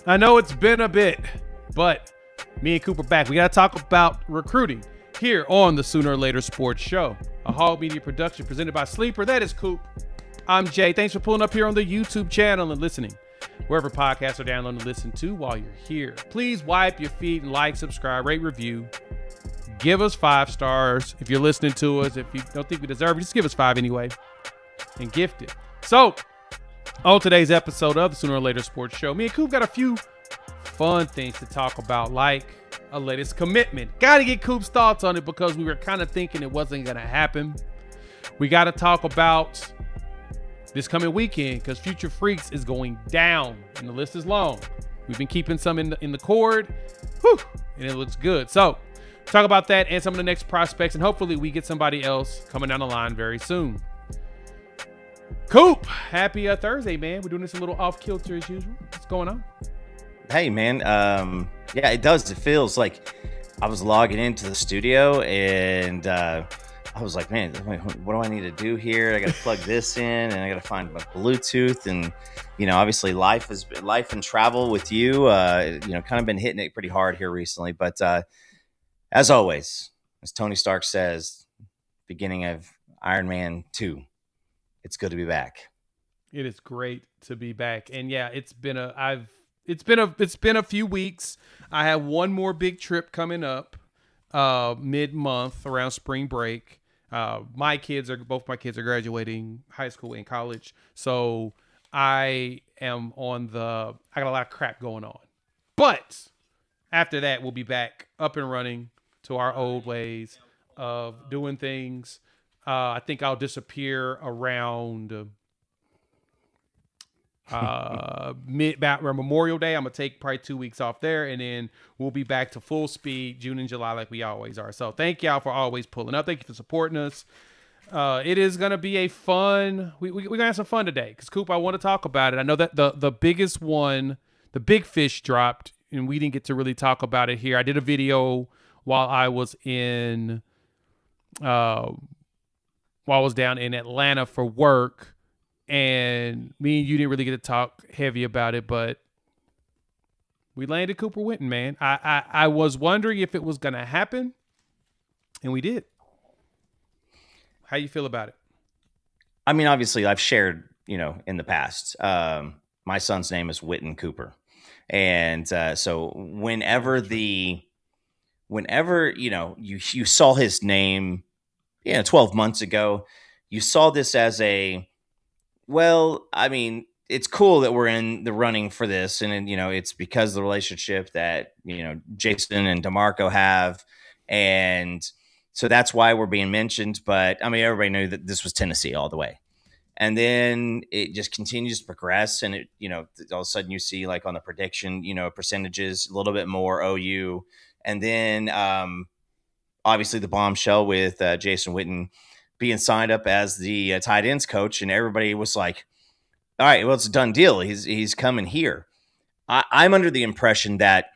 I know it's been a bit, but me and Cooper back. We got to talk about recruiting here on the Sooner or Later Sports Show, a Hog Media production presented by Sleeper. That is Coop. I'm Jay. Thanks for pulling up here on the YouTube channel and listening wherever podcasts are downloading to listen to while you're here. Please wipe your feet and like, subscribe, rate, review. Give us 5 stars if you're listening to us. If you don't think we deserve it, just give us 5 anyway and gift it. So, on today's episode of the Sooner or Later Sports Show, me and Coop got a few fun things to talk about, like a latest commitment. Got to get Coop's thoughts on it because we were kind of thinking it wasn't going to happen. We got to talk about this coming weekend because Future Freaks is going down, and the list is long. We've been keeping some in the cord, and it looks good. So, talk about that and some of the next prospects, and hopefully we get somebody else coming down the line very soon. Coop, happy Thursday, man. We're doing this a little off kilter as usual. What's going on? Hey, man. Yeah, it does. It feels like I was logging into the studio and I was like, man, what do I need to do here? I got to plug this in and I got to find my Bluetooth. And, obviously life and travel with you, kind of been hitting it pretty hard here recently. But as always, as Tony Stark says, beginning of Iron Man 2. It's good to be back. It is great to be back. And yeah, it's been a few weeks. I have one more big trip coming up mid-month around spring break. Both my kids are graduating high school and college. So I got a lot of crap going on. But after that, we'll be back up and running to our old ways of doing things. I think I'll disappear around Memorial Day. I'm going to take probably 2 weeks off there, and then we'll be back to full speed June and July like we always are. So thank y'all for always pulling up. Thank you for supporting us. It is going to be a fun – we're going to have some fun today because, Coop, I want to talk about it. I know that the biggest one, the big fish dropped, and we didn't get to really talk about it here. I did a video while I was down in Atlanta for work, and me and you didn't really get to talk heavy about it, but we landed Cooper Witten, man. I was wondering if it was going to happen, and we did. How you feel about it? I mean, obviously, I've shared, in the past. My son's name is Witten Cooper. And so whenever you saw his name, 12 months ago, you saw this as it's cool that we're in the running for this. And, it's because of the relationship that, Jason and DeMarco have. And so that's why we're being mentioned. But I mean, everybody knew that this was Tennessee all the way. And then it just continues to progress. And it, all of a sudden you see like on the prediction, percentages, a little bit more OU. And then, obviously the bombshell with Jason Witten being signed up as the tight ends coach, and everybody was like, all right, well, it's a done deal. He's coming here. I'm under the impression that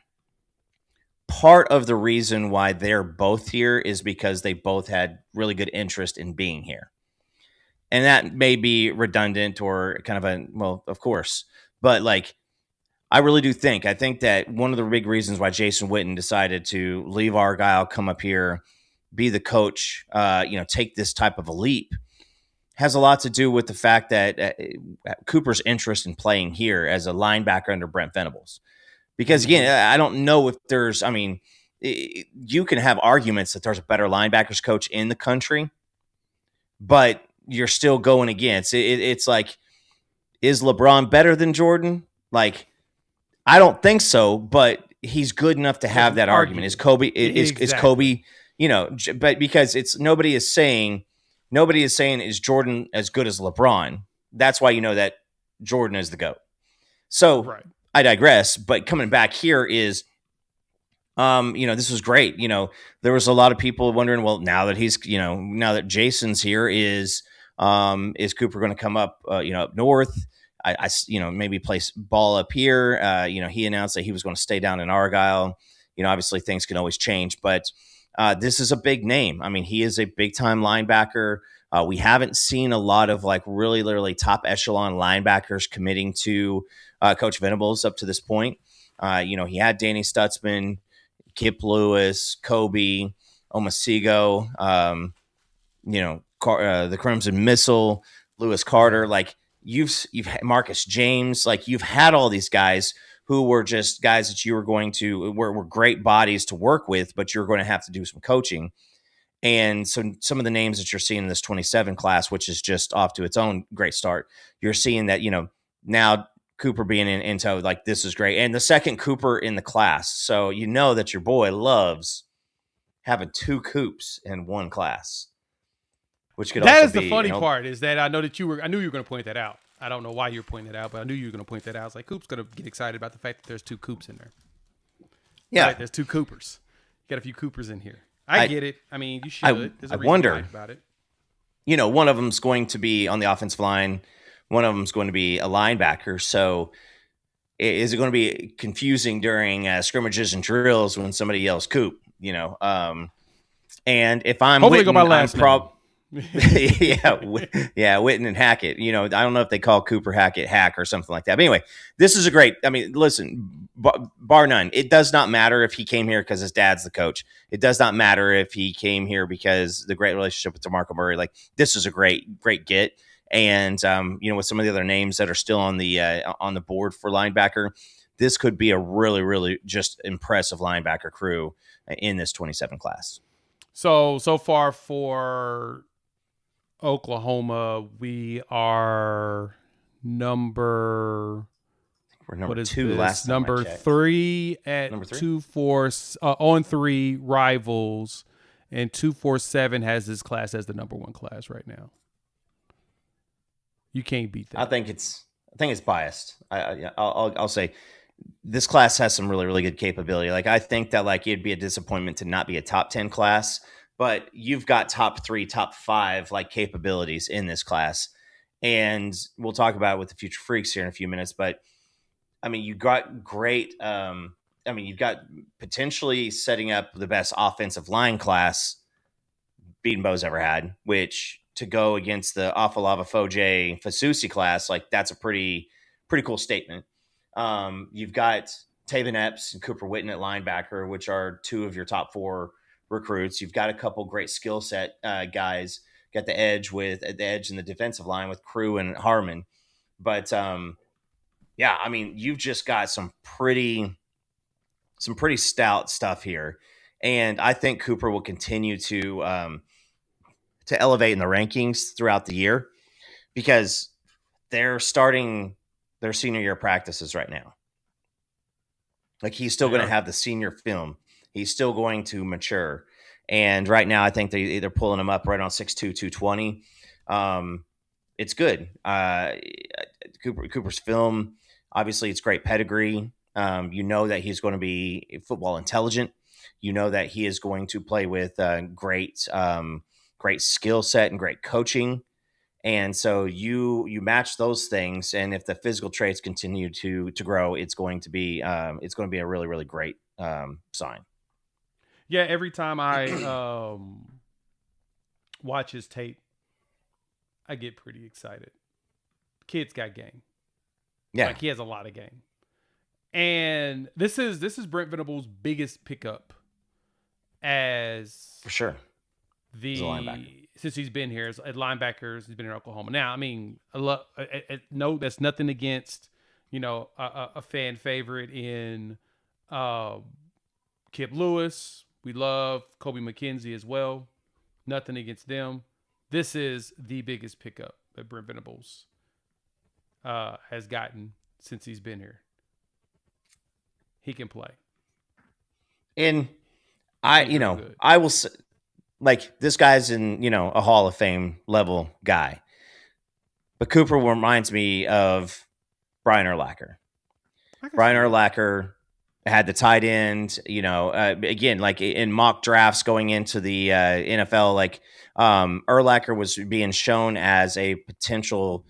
part of the reason why they're both here is because they both had really good interest in being here. And that may be redundant or kind of of course, but like, I really do think. I think that one of the big reasons why Jason Witten decided to leave Argyle, come up here, be the coach, take this type of a leap, has a lot to do with the fact that Cooper's interest in playing here as a linebacker under Brent Venables. Because, again, I don't know if you can have arguments that there's a better linebackers coach in the country, but you're still going against. It's like, is LeBron better than Jordan? Like, I don't think so, but he's good enough to have that argument. Is Kobe? Is Kobe? But because it's nobody is saying is Jordan as good as LeBron. That's why that Jordan is the GOAT. So right. I digress. But coming back here is, this was great. There was a lot of people wondering, well, now that Jason's here, is Cooper going to come up, up north? I maybe place ball up here. He announced that he was going to stay down in Argyle. Obviously things can always change, but this is a big name. I mean, he is a big time linebacker. We haven't seen a lot of like really, literally top echelon linebackers committing to Coach Venables up to this point. He had Danny Stutzman, Kip Lewis, Kobe, Omasigo, the Crimson Missile, Lewis Carter. Like you've had Marcus James. Like you've had all these guys who were just guys that you were going to were great bodies to work with, but you're going to have to do some coaching. And so some of the names that you're seeing in this 27 class, which is just off to its own great start, you're seeing that, now Cooper being in tow, like this is great. And the second Cooper in the class. So you know that your boy loves having two Coops in one class, which could That also is the be funny part is that I knew you were going to point that out. I don't know why you're pointing that out, but I knew you were going to point that out. I was like, Coop's going to get excited about the fact that there's two Coops in there. Yeah. Right, there's two Coopers. Got a few Coopers in here. I get it. I mean, you should. There's a reason wonder about it. One of them's going to be on the offensive line. One of them's going to be a linebacker. So is it going to be confusing during scrimmages and drills when somebody yells Coop? And if I'm hopefully Witten, go by last name. Witten and Hackett. I don't know if they call Cooper Hackett Hack or something like that. But anyway, this is a great. I mean, listen, bar none. It does not matter if he came here because his dad's the coach. It does not matter if he came here because the great relationship with DeMarco Murray. Like this is a great get. And with some of the other names that are still on the board for linebacker, this could be a really, really just impressive linebacker crew in this 27 class. So far for Oklahoma, we are number 2 last time number I checked. 3 at Number 3? 2-4 on 3 rivals, and 247 has this class as the number 1 class right now. You can't beat that. I think it's biased. I'll say this class has some really, really good capability. Like I think that it'd be a disappointment to not be a top 10 class, but you've got top 3, top 5 capabilities in this class. And we'll talk about it with the Future Freaks here in a few minutes. But I mean, you got great. You've got potentially setting up the best offensive line class Beatonbo's ever had, which to go against the Afalava Foje Fasusi class, that's a pretty cool statement. You've got Taven Epps and Cooper Witten at linebacker, which are 2 of your top 4 recruits. You've got a couple great skill set guys. Got the edge in the defensive line with Crew and Harmon. But you've just got some pretty stout stuff here. And I think Cooper will continue to elevate in the rankings throughout the year because they're starting their senior year practices right now. He's still going to have the senior film. He's still going to mature. And right now, I think they're pulling him up right on 6'2", 220. It's good. Cooper's film, obviously, it's great pedigree. That he's going to be football intelligent. That he is going to play with great skill set and great coaching. And so you match those things, and if the physical traits continue to grow, it's going to be a really, really great sign. Yeah, every time I watch his tape, I get pretty excited. Kid's got game. Yeah, he has a lot of game. And this is Brent Venables' biggest pickup as for sure. Since he's been here at linebackers, he's been in Oklahoma. Now, I mean, no, that's nothing against a fan favorite in Kip Lewis. We love Kobe McKenzie as well. Nothing against them. This is the biggest pickup that Brent Venables has gotten since he's been here. He can play. And I will say, this guy's in, a Hall of Fame level guy. But Cooper reminds me of Brian Urlacher. Brian Urlacher had the tight end, again, in mock drafts going into the NFL, Urlacher was being shown as a potential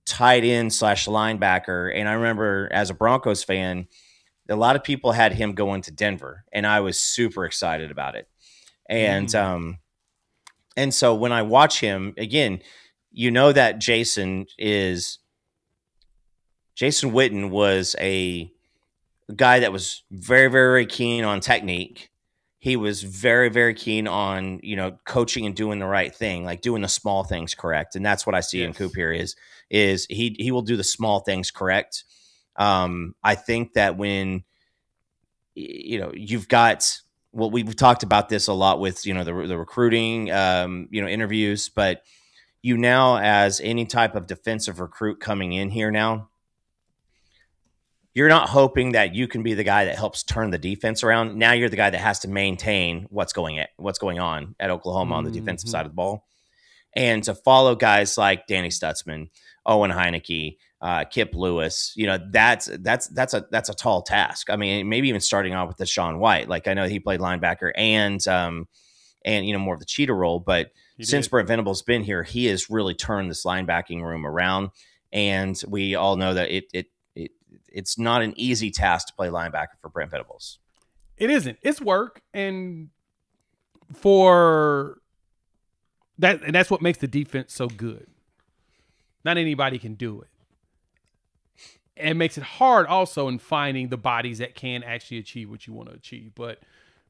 tight end / linebacker. And I remember as a Broncos fan, a lot of people had him going to Denver, and I was super excited about it. And so when I watch him again, that Jason Witten was a a guy that was very, very keen on technique. He was very, very keen on, coaching and doing the right thing, like doing the small things correct. And that's what I see in Coop here is he will do the small things correct. I think that when, you've got, well, we've talked about this a lot with, the recruiting, interviews, but you now, as any type of defensive recruit coming in here now, you're not hoping that you can be the guy that helps turn the defense around. Now you're the guy that has to maintain what's going on at Oklahoma on the defensive side of the ball. And to follow guys like Danny Stutzman, Owen Heineke, Kip Lewis, that's a tall task. I mean, maybe even starting off with Deshaun White. Like, I know he played linebacker and more of the cheetah role, but since Brent Venables been here, he has really turned this linebacking room around. And we all know that it's not an easy task to play linebacker for Brent Venables. It isn't. It's work, and for that, and that's what makes the defense so good. Not anybody can do it. And it makes it hard also in finding the bodies that can actually achieve what you want to achieve. But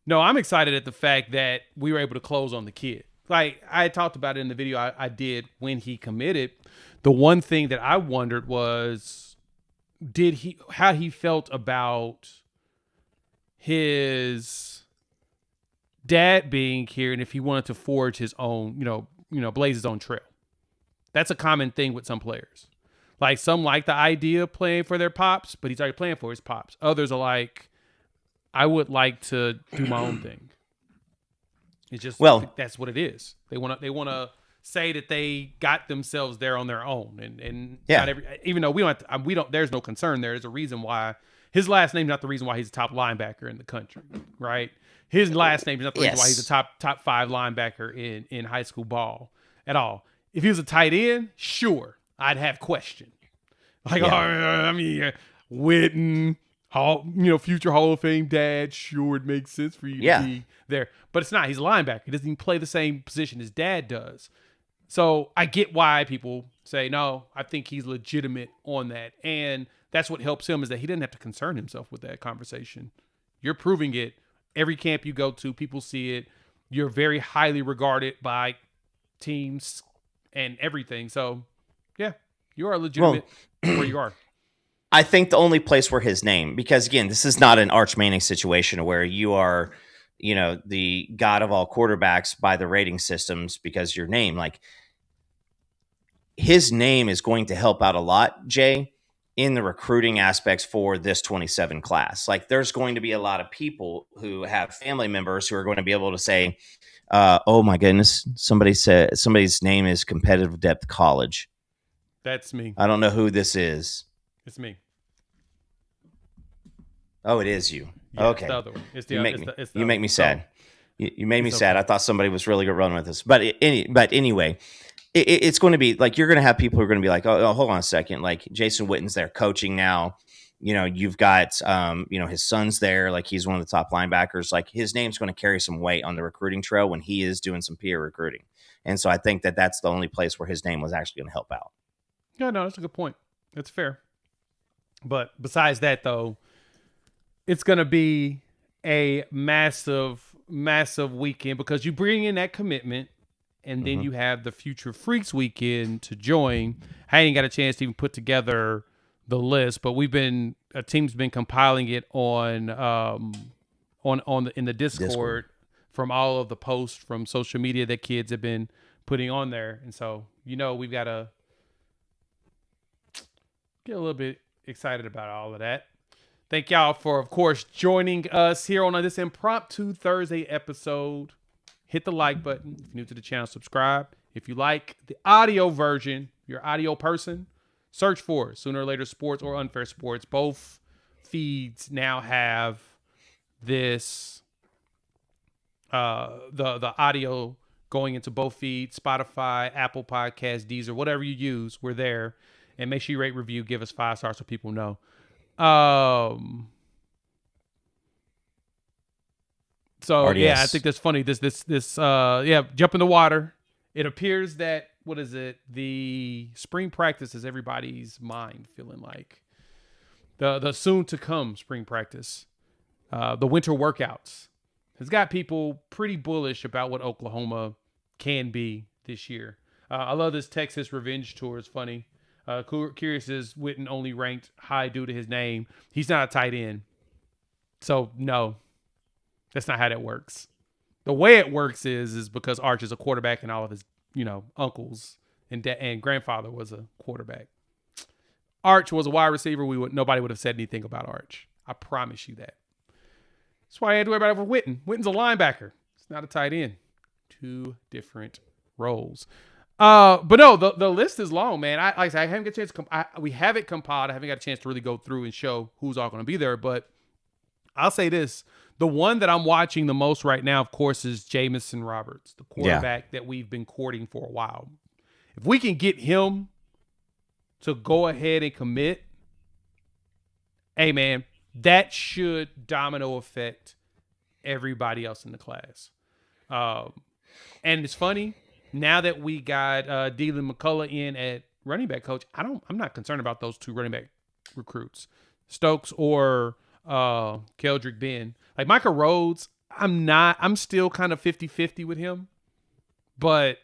no, I'm excited at the fact that we were able to close on the kid. Like I talked about it in the video I did when he committed. The one thing that I wondered was, how he felt about his dad being here, and if he wanted to forge his own, blaze his own trail. That's a common thing with some players. Like, some like the idea of playing for their pops, but he's already playing for his pops. Others are like, I would like to do my own thing. It's just, that's what it is. They want to say that they got themselves there on their own, and not even though we don't, there's no concern there. There's a reason why his last name is not the reason why he's a top linebacker in the country, right? His last name is not the reason why he's a top 5 linebacker in high school ball at all. If he was a tight end, sure, I'd have question. Like, Witten, future Hall of Fame dad, sure, it makes sense for you to be there. But it's not. He's a linebacker. He doesn't even play the same position his dad does. So I get why people say, no, I think he's legitimate on that. And that's what helps him, is that he didn't have to concern himself with that conversation. You're proving it. Every camp you go to, people see it. You're very highly regarded by teams and everything. So, yeah, you are legitimate where you are. I think the only place where his name, because again, this is not an Arch Manning situation where you are, the god of all quarterbacks by the rating systems because your name, like, his name is going to help out a lot, Jay, in the recruiting aspects for this 27 class. Like, there's going to be a lot of people who have family members who are going to be able to say, oh my goodness, somebody's name is Competitive Depth College. That's me. I don't know who this is. It's me. Oh, it is you. Yeah, okay. It's the other one. You make me sad. You made me sad. I thought somebody was really good running with this. But anyway, it's going to be like, you're going to have people who are going to be like, oh, hold on a second. Like, Jason Witten's there coaching now. You've got, his son's there. Like, he's one of the top linebackers. Like, his name's going to carry some weight on the recruiting trail when he is doing some peer recruiting. And so I think that that's the only place where his name was actually going to help out. Yeah, no, that's a good point. That's fair. But besides that, though, it's going to be a massive, massive weekend because you bring in that commitment, and then you have the Future Freaks weekend to join. I ain't got a chance to even put together the list, but a team's been compiling it in the Discord from all of the posts from social media that kids have been putting on there. And so, we've got to get a little bit excited about all of that. Thank y'all for, of course, joining us here on this impromptu Thursday episode. Hit the like button. If you're new to the channel, subscribe. If you like the audio version, you're an audio person, search for Sooner or Later Sports or Unfair Sports. Both feeds now have this, the audio going into both feeds, Spotify, Apple Podcasts, Deezer, whatever you use, we're there. And make sure you rate, review, give us 5 stars so people know. So RDS. Yeah, I think that's funny. This jump in the water. It appears that, the spring practice is everybody's mind feeling like the soon to come spring practice, the winter workouts, has got people pretty bullish about what Oklahoma can be this year. I love this Texas revenge tour. It's funny. Curious is Witten only ranked high due to his name. He's not a tight end. So, no, that's not how that works. The way it works is because Arch is a quarterback and all of his, uncles and grandfather was a quarterback. Arch was a wide receiver. Nobody would have said anything about Arch. I promise you that. That's why I had to worry about it for Witten. Witten's a linebacker. It's not a tight end. Two different roles. But no, the list is long, man. I haven't got a chance to we have it compiled. I haven't got a chance to really go through and show who's all going to be there. But I'll say this. The one that I'm watching the most right now, of course, is Jamison Roberts, the quarterback that we've been courting for a while. If we can get him to go ahead and commit, hey, man, that should domino affect everybody else in the class. And it's funny, now that we got Dylan McCullough in at running back coach, I'm not concerned about those two running back recruits, Stokes or Keldrick Ben. Like Micah Rhodes, I'm still kind of 50-50 with him, but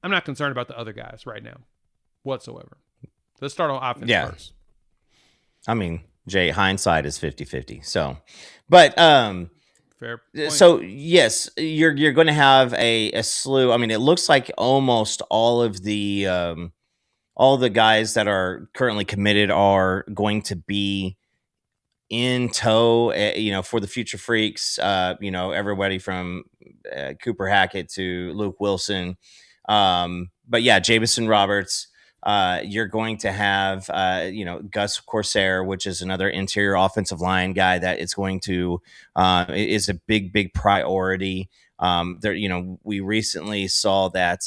I'm not concerned about the other guys right now whatsoever. Let's start on offense first. I mean, Jay, hindsight is 50-50. So, but fair point. So yes, you're going to have a slew. I mean, it looks like almost all the guys that are currently committed are going to be in tow, for the future freaks, everybody from Cooper Hackett to Luke Wilson. But yeah, Jamison Roberts, you're going to have, Gus Corsair, which is another interior offensive line guy that is going to, is a big priority. We recently saw that,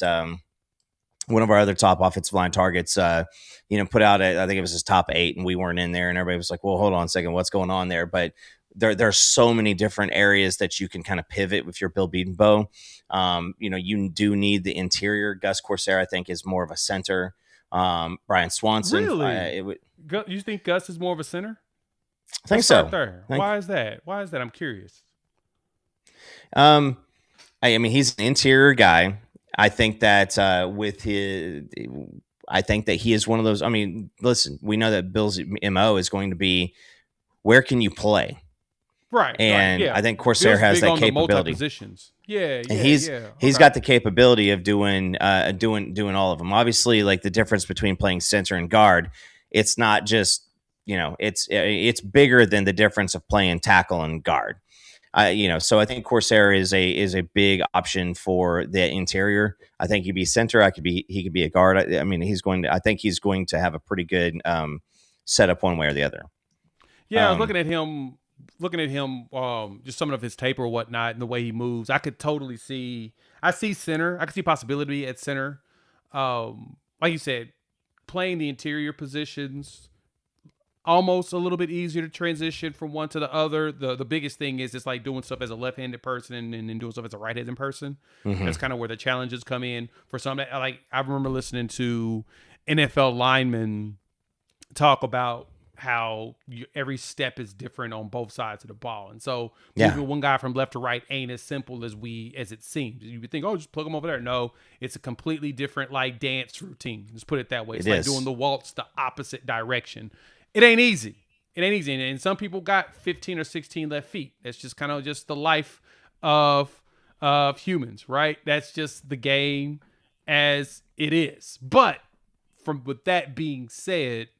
one of our other top offensive line targets, put out, I think it was his top 8 and we weren't in there and everybody was like, well, hold on a second, what's going on there? But there are so many different areas that you can kind of pivot with your Bill Beatonbow. You do need the interior. Gus Corsair, I think, is more of a center. Brian Swanson. Really? You think Gus is more of a center? I think so. Why is that? I'm curious. I mean, he's an interior guy. I think that I think that he is one of those. I mean, listen, we know that Bill's MO is going to be, where can you play? Right. And yeah. I think Corsair has that capability. Positions. Yeah. And he's got the capability of doing all of them. Obviously, like the difference between playing center and guard, it's not just, it's bigger than the difference of playing tackle and guard. So I think Corsair is a big option for the interior. I think he'd be center. He could be a guard. I think he's going to have a pretty good setup one way or the other. Yeah, I was looking at him, just some of his tape or whatnot, and the way he moves. I could totally see. I see center. I could see possibility at center. Like you said, playing the interior positions, almost a little bit easier to transition from one to the other. The biggest thing is it's like doing stuff as a left-handed person and then doing stuff as a right-handed person. Mm-hmm. That's kind of where the challenges come in for some. Like I remember listening to NFL linemen talk about how every step is different on both sides of the ball. And so moving one guy from left to right ain't as simple as it seems. You would think, oh, just plug him over there. No, it's a completely different like dance routine. Just put it that way. It's like doing the waltz the opposite direction. It ain't easy. And some people got 15 or 16 left feet. That's just kind of just the life of humans, right? That's just the game as it is. But with that being said,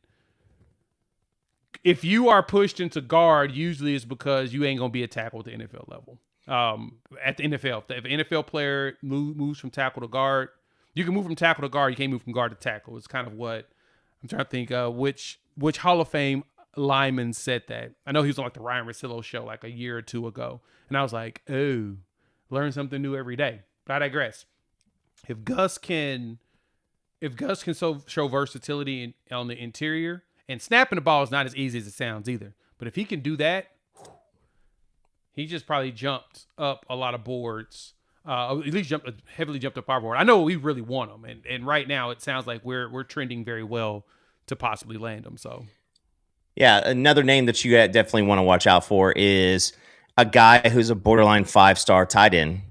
if you are pushed into guard, usually it's because you ain't going to be a tackle at the NFL level. At the NFL, if an NFL player moves from tackle to guard, you can move from tackle to guard. You can't move from guard to tackle. It's kind of what I'm trying to think which Hall of Fame lineman said that. I know he was on like the Ryan Russillo show like a year or two ago. And I was like, oh, learn something new every day. But I digress. If Gus can show versatility on the interior, and snapping the ball is not as easy as it sounds either. But if he can do that, he just probably jumped up a lot of boards. At least heavily jumped up our board. I know we really want him, and right now it sounds like we're trending very well to possibly land him. So, Yeah, another name that you definitely want to watch out for is a guy who's a borderline 5-star tight end,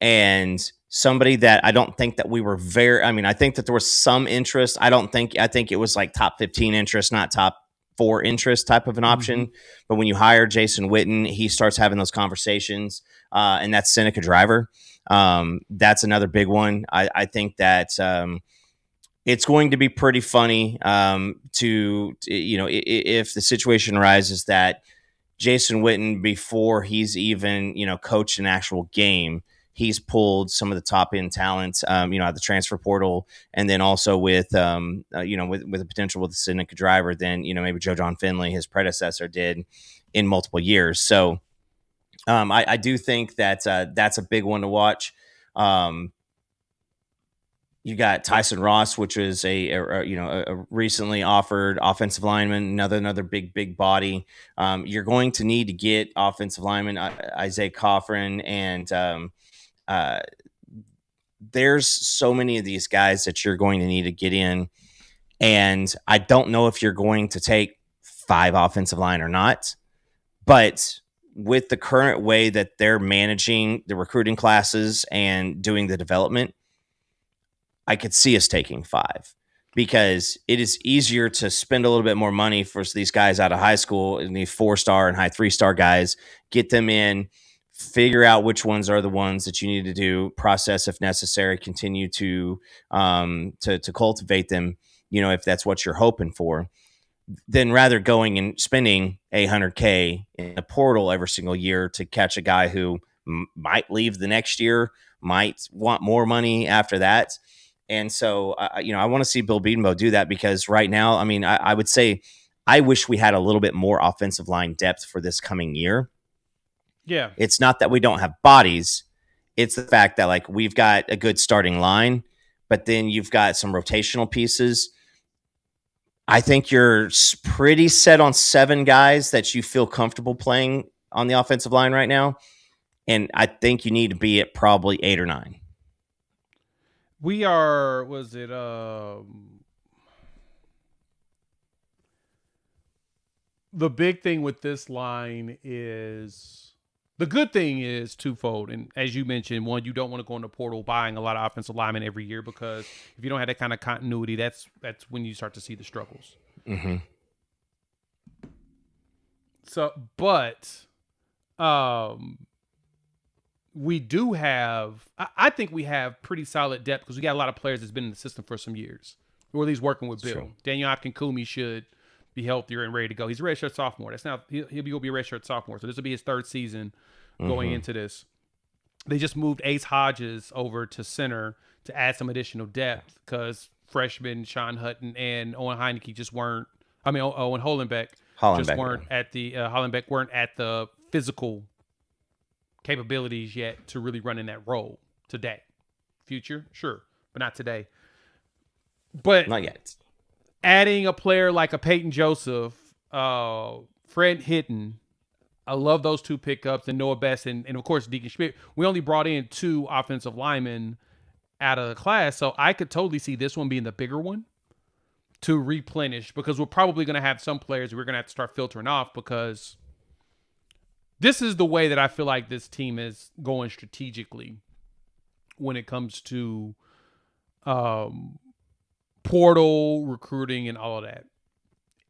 and somebody that I don't think that we were very. I mean, I think that there was some interest. I think it was like top 15 interest, not top 4 interest type of an option. But when you hire Jason Witten, he starts having those conversations, and that's Seneca Driver. That's another big one. I think that. It's going to be pretty funny if the situation arises that Jason Witten, before he's even coached an actual game, he's pulled some of the top end talent at the transfer portal, and then also with with the potential with the Seneca Driver, then maybe Joe John Finley, his predecessor, did in multiple years. So I do think that that's a big one to watch. You got Tyson Ross, which is a recently offered offensive lineman, another big body. You're going to need to get offensive lineman Isaiah Coffrin, and there's so many of these guys that you're going to need to get in. And I don't know if you're going to take 5 offensive line or not, but with the current way that they're managing the recruiting classes and doing the development, I could see us taking 5, because it is easier to spend a little bit more money for these guys out of high school and these 4-star and high 3-star guys, get them in, figure out which ones are the ones that you need to do, process if necessary, continue to cultivate them, if that's what you're hoping for, then rather going and spending $800K in a portal every single year to catch a guy who might leave the next year, might want more money after that. And so, I want to see Bill Bedenbaugh do that, because right now, I mean, I would say I wish we had a little bit more offensive line depth for this coming year. Yeah. It's not that we don't have bodies. It's the fact that, like, we've got a good starting line, but then you've got some rotational pieces. I think you're pretty set on 7 guys that you feel comfortable playing on the offensive line right now. And I think you need to be at probably 8 or 9. We are, the big thing with this line is, the good thing is twofold. And as you mentioned, one, you don't want to go in the portal buying a lot of offensive linemen every year, because if you don't have that kind of continuity, that's when you start to see the struggles. Mm-hmm. So, but we do have, I think we have pretty solid depth, because we got a lot of players that's been in the system for some years, or at least working with Bill. Sure. Daniel Hopkins-Kumi should be healthier and ready to go. He's a redshirt sophomore. That's now he'll be a redshirt sophomore. So this will be his 3rd season going into this. They just moved Ace Hodges over to center to add some additional depth, because freshmen Sean Hutton and Owen Heineke just weren't. I mean, Owen Hollenbeck just weren't at the Hollenbeck weren't at the physical capabilities yet to really run in that role today. Future, sure, but not today. But not yet. Adding a player like a Peyton Joseph, Fred Hitton, I love those 2 pickups, and Noah Best, and of course Deacon Schmidt. We only brought in 2 offensive linemen out of the class, so I could totally see this one being the bigger one to replenish, because we're probably going to have some players we're going to have to start filtering off, because this is the way that I feel like this team is going strategically when it comes to portal recruiting and all of that.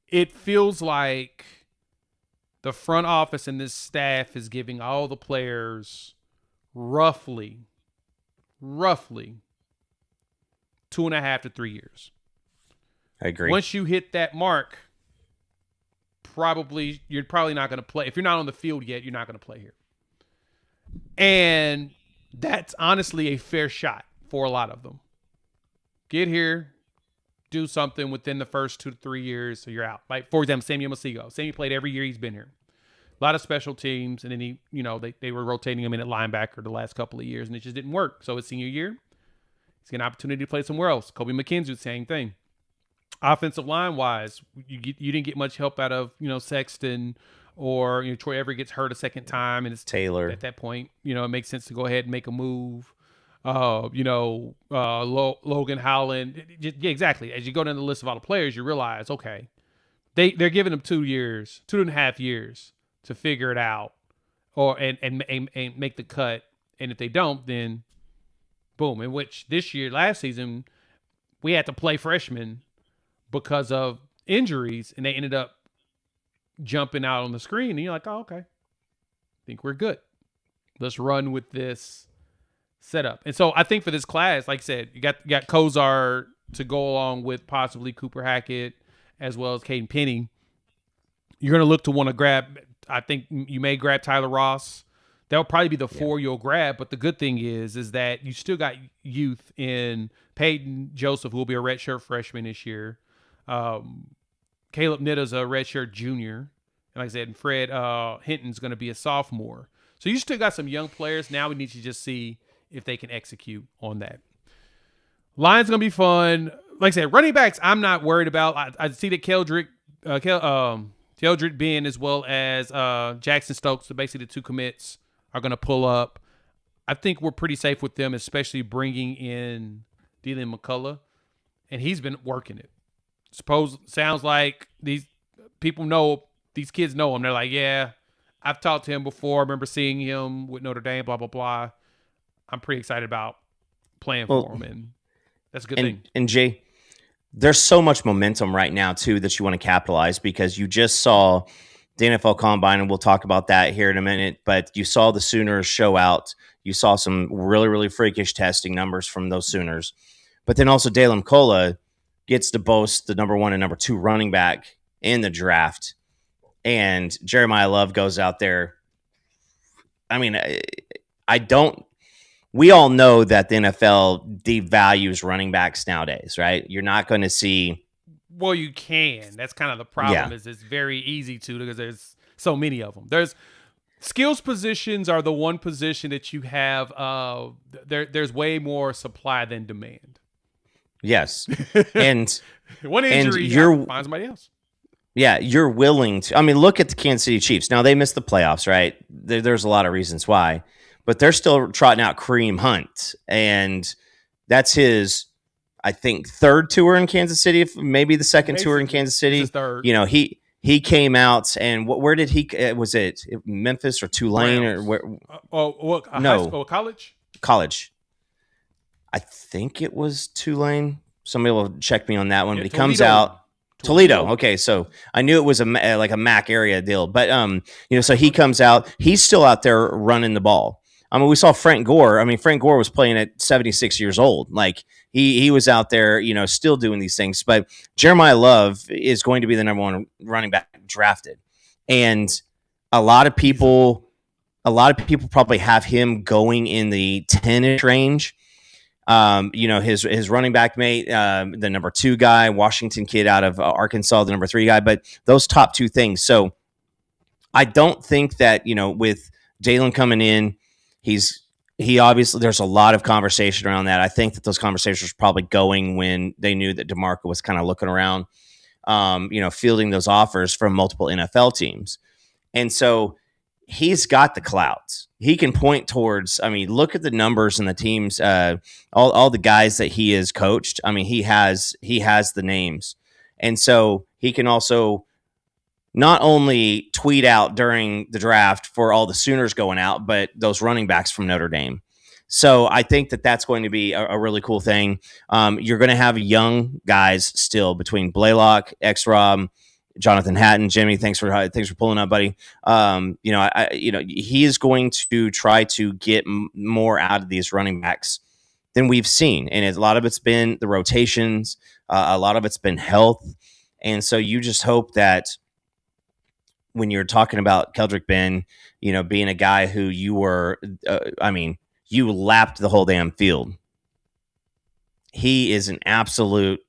It feels like the front office and this staff is giving all the players roughly 2.5 to 3 years. I agree. Once you hit that mark, you're probably not going to play. If you're not on the field yet, you're not going to play here. And that's honestly a fair shot for a lot of them. Get here, do something within the first 2 to 3 years, so you're out. Like, for example, Sammy Masigo. Sammy played every year he's been here. A lot of special teams, and then they were rotating him in at linebacker the last couple of years, and it just didn't work. So his senior year, he's got an opportunity to play somewhere else. Kobe McKenzie, same thing. Offensive line wise, you didn't get much help out of Sexton, or Troy Everett gets hurt a second time, and it's Taylor. At that point, it makes sense to go ahead and make a move. Logan Howland. Yeah, exactly. As you go down the list of all the players, you realize, okay, they're giving them 2 years, 2.5 years to figure it out, or and make the cut. And if they don't, then boom. In which last season, we had to play freshmen because of injuries, and they ended up jumping out on the screen. And you're like, oh, okay, think we're good. Let's run with this setup. And so I think for this class, like I said, you got Kozar to go along with possibly Cooper Hackett as well as Caden Penny. You're going to look to want to grab, I think you may grab Tyler Ross. That'll probably be the 4 you'll grab. But the good thing is that you still got youth in Peyton Joseph, who will be a redshirt freshman this year. Caleb Nitta's a redshirt junior. And like I said, Fred Hinton's going to be a sophomore. So you still got some young players. Now we need to just see if they can execute on that. Line's going to be fun. Like I said, running backs, I'm not worried about. I see that Keldrick Ben as well as Jackson Stokes, so basically the 2 commits, are going to pull up. I think we're pretty safe with them, especially bringing in Dylan McCullough. And he's been working it. Sounds like these people know, these kids know him. They're like, yeah, I've talked to him before. I remember seeing him with Notre Dame, blah, blah, blah. I'm pretty excited about playing for him, and that's a good thing. And Jay, there's so much momentum right now, too, that you want to capitalize, because you just saw the NFL Combine, and we'll talk about that here in a minute, but you saw the Sooners show out. You saw some really, really freakish testing numbers from those Sooners. But then also Jaylen McCullough gets to boast the number 1 and number 2 running back in the draft. And Jeremiah Love goes out there. I mean, we all know that the NFL devalues running backs nowadays, right? You're not going to see. Well, you can. That's kind of the problem. Is it's very easy to, because there's so many of them. There's skills positions are the one position that you have. There's way more supply than demand. Yes, and one injury, you find somebody else. Yeah, you're willing to. I mean, look at the Kansas City Chiefs. Now, they missed the playoffs, right? There's a lot of reasons why. But they're still trotting out Kareem Hunt. And that's his, I think, 3rd tour in Kansas City, maybe the 2nd tour in Kansas City. Third. You know, he came out, and where did he – was it Memphis or Tulane? Browns. Or where? No. College? College. I think it was Tulane. Somebody will check me on that one. But he Toledo. Comes out. Toledo. Okay, so I knew it was like a MAC area deal, but so he comes out. He's still out there running the ball. I mean, we saw Frank Gore. I mean, Frank Gore was playing at 76 years old. Like he was out there, still doing these things. But Jeremiah Love is going to be the number 1 running back drafted, and a lot of people probably have him going in the 10-ish range. His running back mate, the number 2 guy, Washington kid out of Arkansas, the number 3 guy, but those top 2 things. So I don't think that, with Jaylen coming in, he obviously, there's a lot of conversation around that. I think that those conversations were probably going when they knew that DeMarco was kind of looking around, fielding those offers from multiple NFL teams. And so he's got the clout. He can point towards, I mean, look at the numbers and the teams, all the guys that he has coached. I mean, he has the names. And so he can also not only tweet out during the draft for all the Sooners going out, but those running backs from Notre Dame. So I think that that's going to be a really cool thing. You're going to have young guys still between Blaylock, X-Rob, Jonathan Hatton. Jimmy, thanks for pulling up, buddy. He is going to try to get more out of these running backs than we've seen, and a lot of it's been the rotations, a lot of it's been health, and so you just hope that when you're talking about Keldrick Ben, being a guy who you were, you lapped the whole damn field. He is an absolute.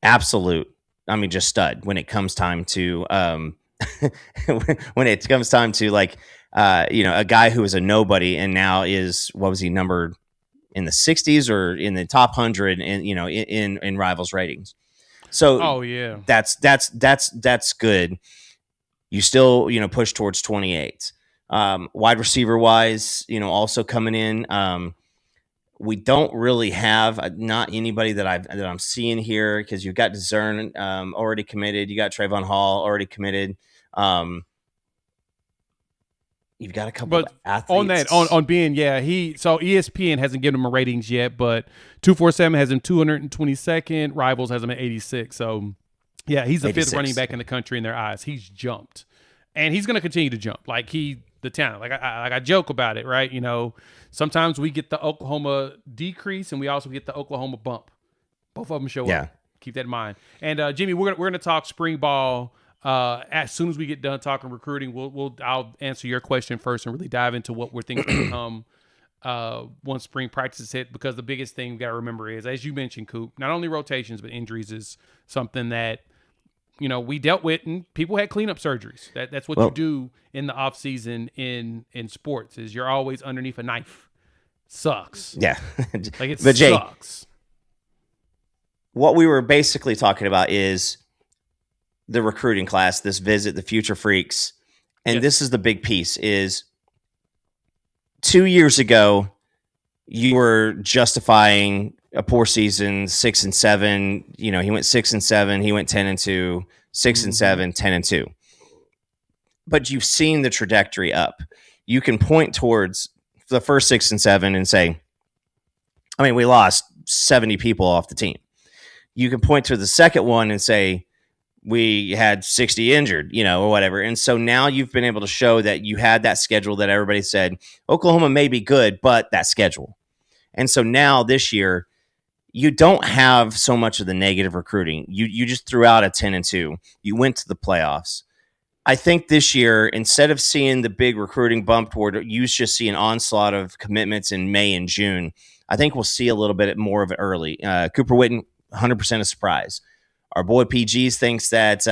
Just stud when it comes time to when it comes time to a guy who is a nobody and now is, what was he, numbered in the 60s or in the top 100 and in Rivals ratings. So that's good. You still push towards 28. Wide receiver wise, also coming in. We don't really have not anybody that I'm seeing here, because you've got Zern already committed. You got Trayvon Hall already committed. You've got a couple But of athletes on that, on being, so ESPN hasn't given him a ratings yet, but 247 has him 222nd. Rivals has him at 86. So yeah, he's the 86. fifth running back in the country in their eyes. He's jumped, and he's going to continue to jump. Like the talent. Like I joke about it, right? You know, sometimes we get the Oklahoma decrease, and we also get the Oklahoma bump. Both of them show up. Keep that in mind. And Jimmy, we're gonna talk spring ball. As soon as we get done talking recruiting, I'll answer your question first and really dive into what we're thinking to come once spring practices hit. Because the biggest thing we got to remember is, as you mentioned, Coop, not only rotations but injuries is something that we dealt with, and people had cleanup surgeries. That's what you do in the off season in sports. Is you're always underneath a knife. Sucks. Yeah, like it but sucks. Jay, what we were basically talking about is the recruiting class, this visit, the future freaks. And this is the big piece is 2 years ago, you were justifying a poor season, 6-7. He went 6-7, he went 10-2, 6-7, 10-2. But you've seen the trajectory up. You can point towards the first 6-7 and say, I mean, we lost 70 people off the team. You can point to the second one and say, we had 60 injured, or whatever. And so now you've been able to show that you had that schedule that everybody said, Oklahoma may be good, but that schedule. And so now this year, you don't have so much of the negative recruiting. You just threw out a 10-2. You went to the playoffs. I think this year, instead of seeing the big recruiting bump toward, you just see an onslaught of commitments in May and June. I think we'll see a little bit more of it early. Cooper Witten, 100% a surprise. Our boy PGs thinks that,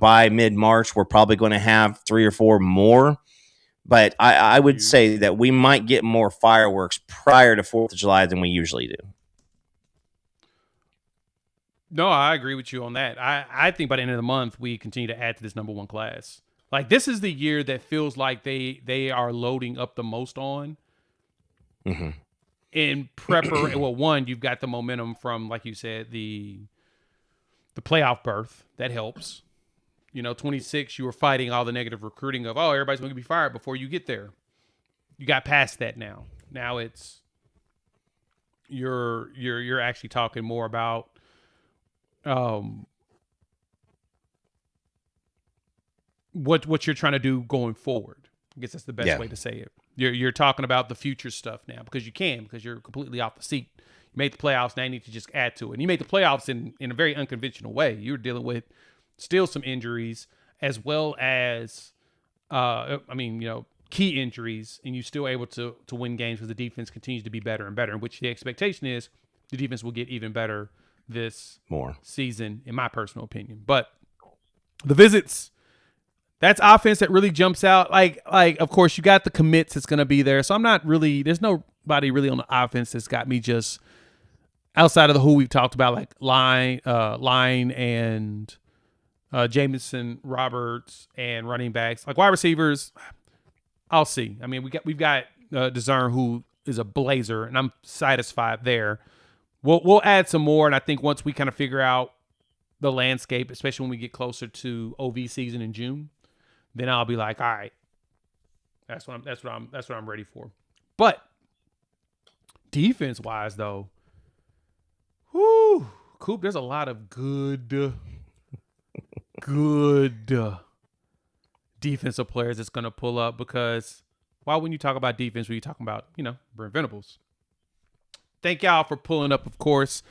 by mid-March, we're probably going to have 3 or 4 more. But I would say that we might get more fireworks prior to 4th of July than we usually do. No, I agree with you on that. I think by the end of the month, we continue to add to this number 1 class. Like, this is the year that feels like they are loading up the most on. Mm-hmm. In prepper, well, one, you've got the momentum from, like you said, the playoff berth. That helps. 26, you were fighting all the negative recruiting of, everybody's going to be fired before you get there. You got past that now. Now it's you're actually talking more about what you're trying to do going forward. I guess that's the best way to say it. You're talking about the future stuff now because you're completely off the seat. You made the playoffs, now you need to just add to it. And you made the playoffs in a very unconventional way. You were dealing with still some injuries as well as key injuries, and you're still able to win games because the defense continues to be better and better, in which the expectation is the defense will get even better this season, in my personal opinion. But the visits, that's offense that really jumps out. Like of course you got the commits that's going to be there. So there's nobody really on the offense that's got me just outside of who we've talked about, like line and Jamison Roberts and running backs. Like wide receivers, I'll see. I mean, we've got Discern, who is a blazer, and I'm satisfied there. We'll add some more, and I think once we kind of figure out the landscape, especially when we get closer to OV season in June, then I'll be like, all right, that's what I'm ready for. But defense wise, though, Coop, there's a lot of good defensive players that's going to pull up, because why wouldn't you talk about defense when you're talking about, Brent Venables? Thank y'all for pulling up, of course.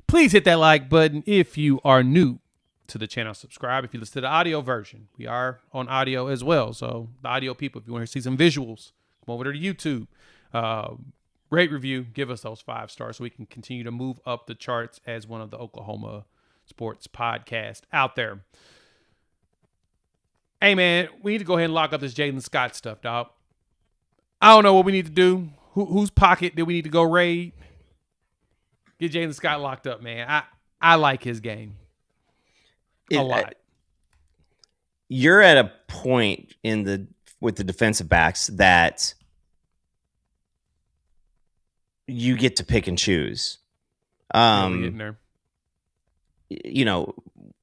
Please hit that like button if you are new to the channel. Subscribe if you listen to the audio version. We are on audio as well. So the audio people, if you want to see some visuals, come over to YouTube. Rate, review, give us those 5 stars so we can continue to move up the charts as one of the Oklahoma sports podcasts out there. Hey, man, we need to go ahead and lock up this Jaylen Scott stuff, dog. I don't know what we need to do. Whose pocket do we need to go raid? Get Jaylen Scott locked up, man. I like his game a lot. You're at a point with the defensive backs that you get to pick and choose. Really hitting there. You know,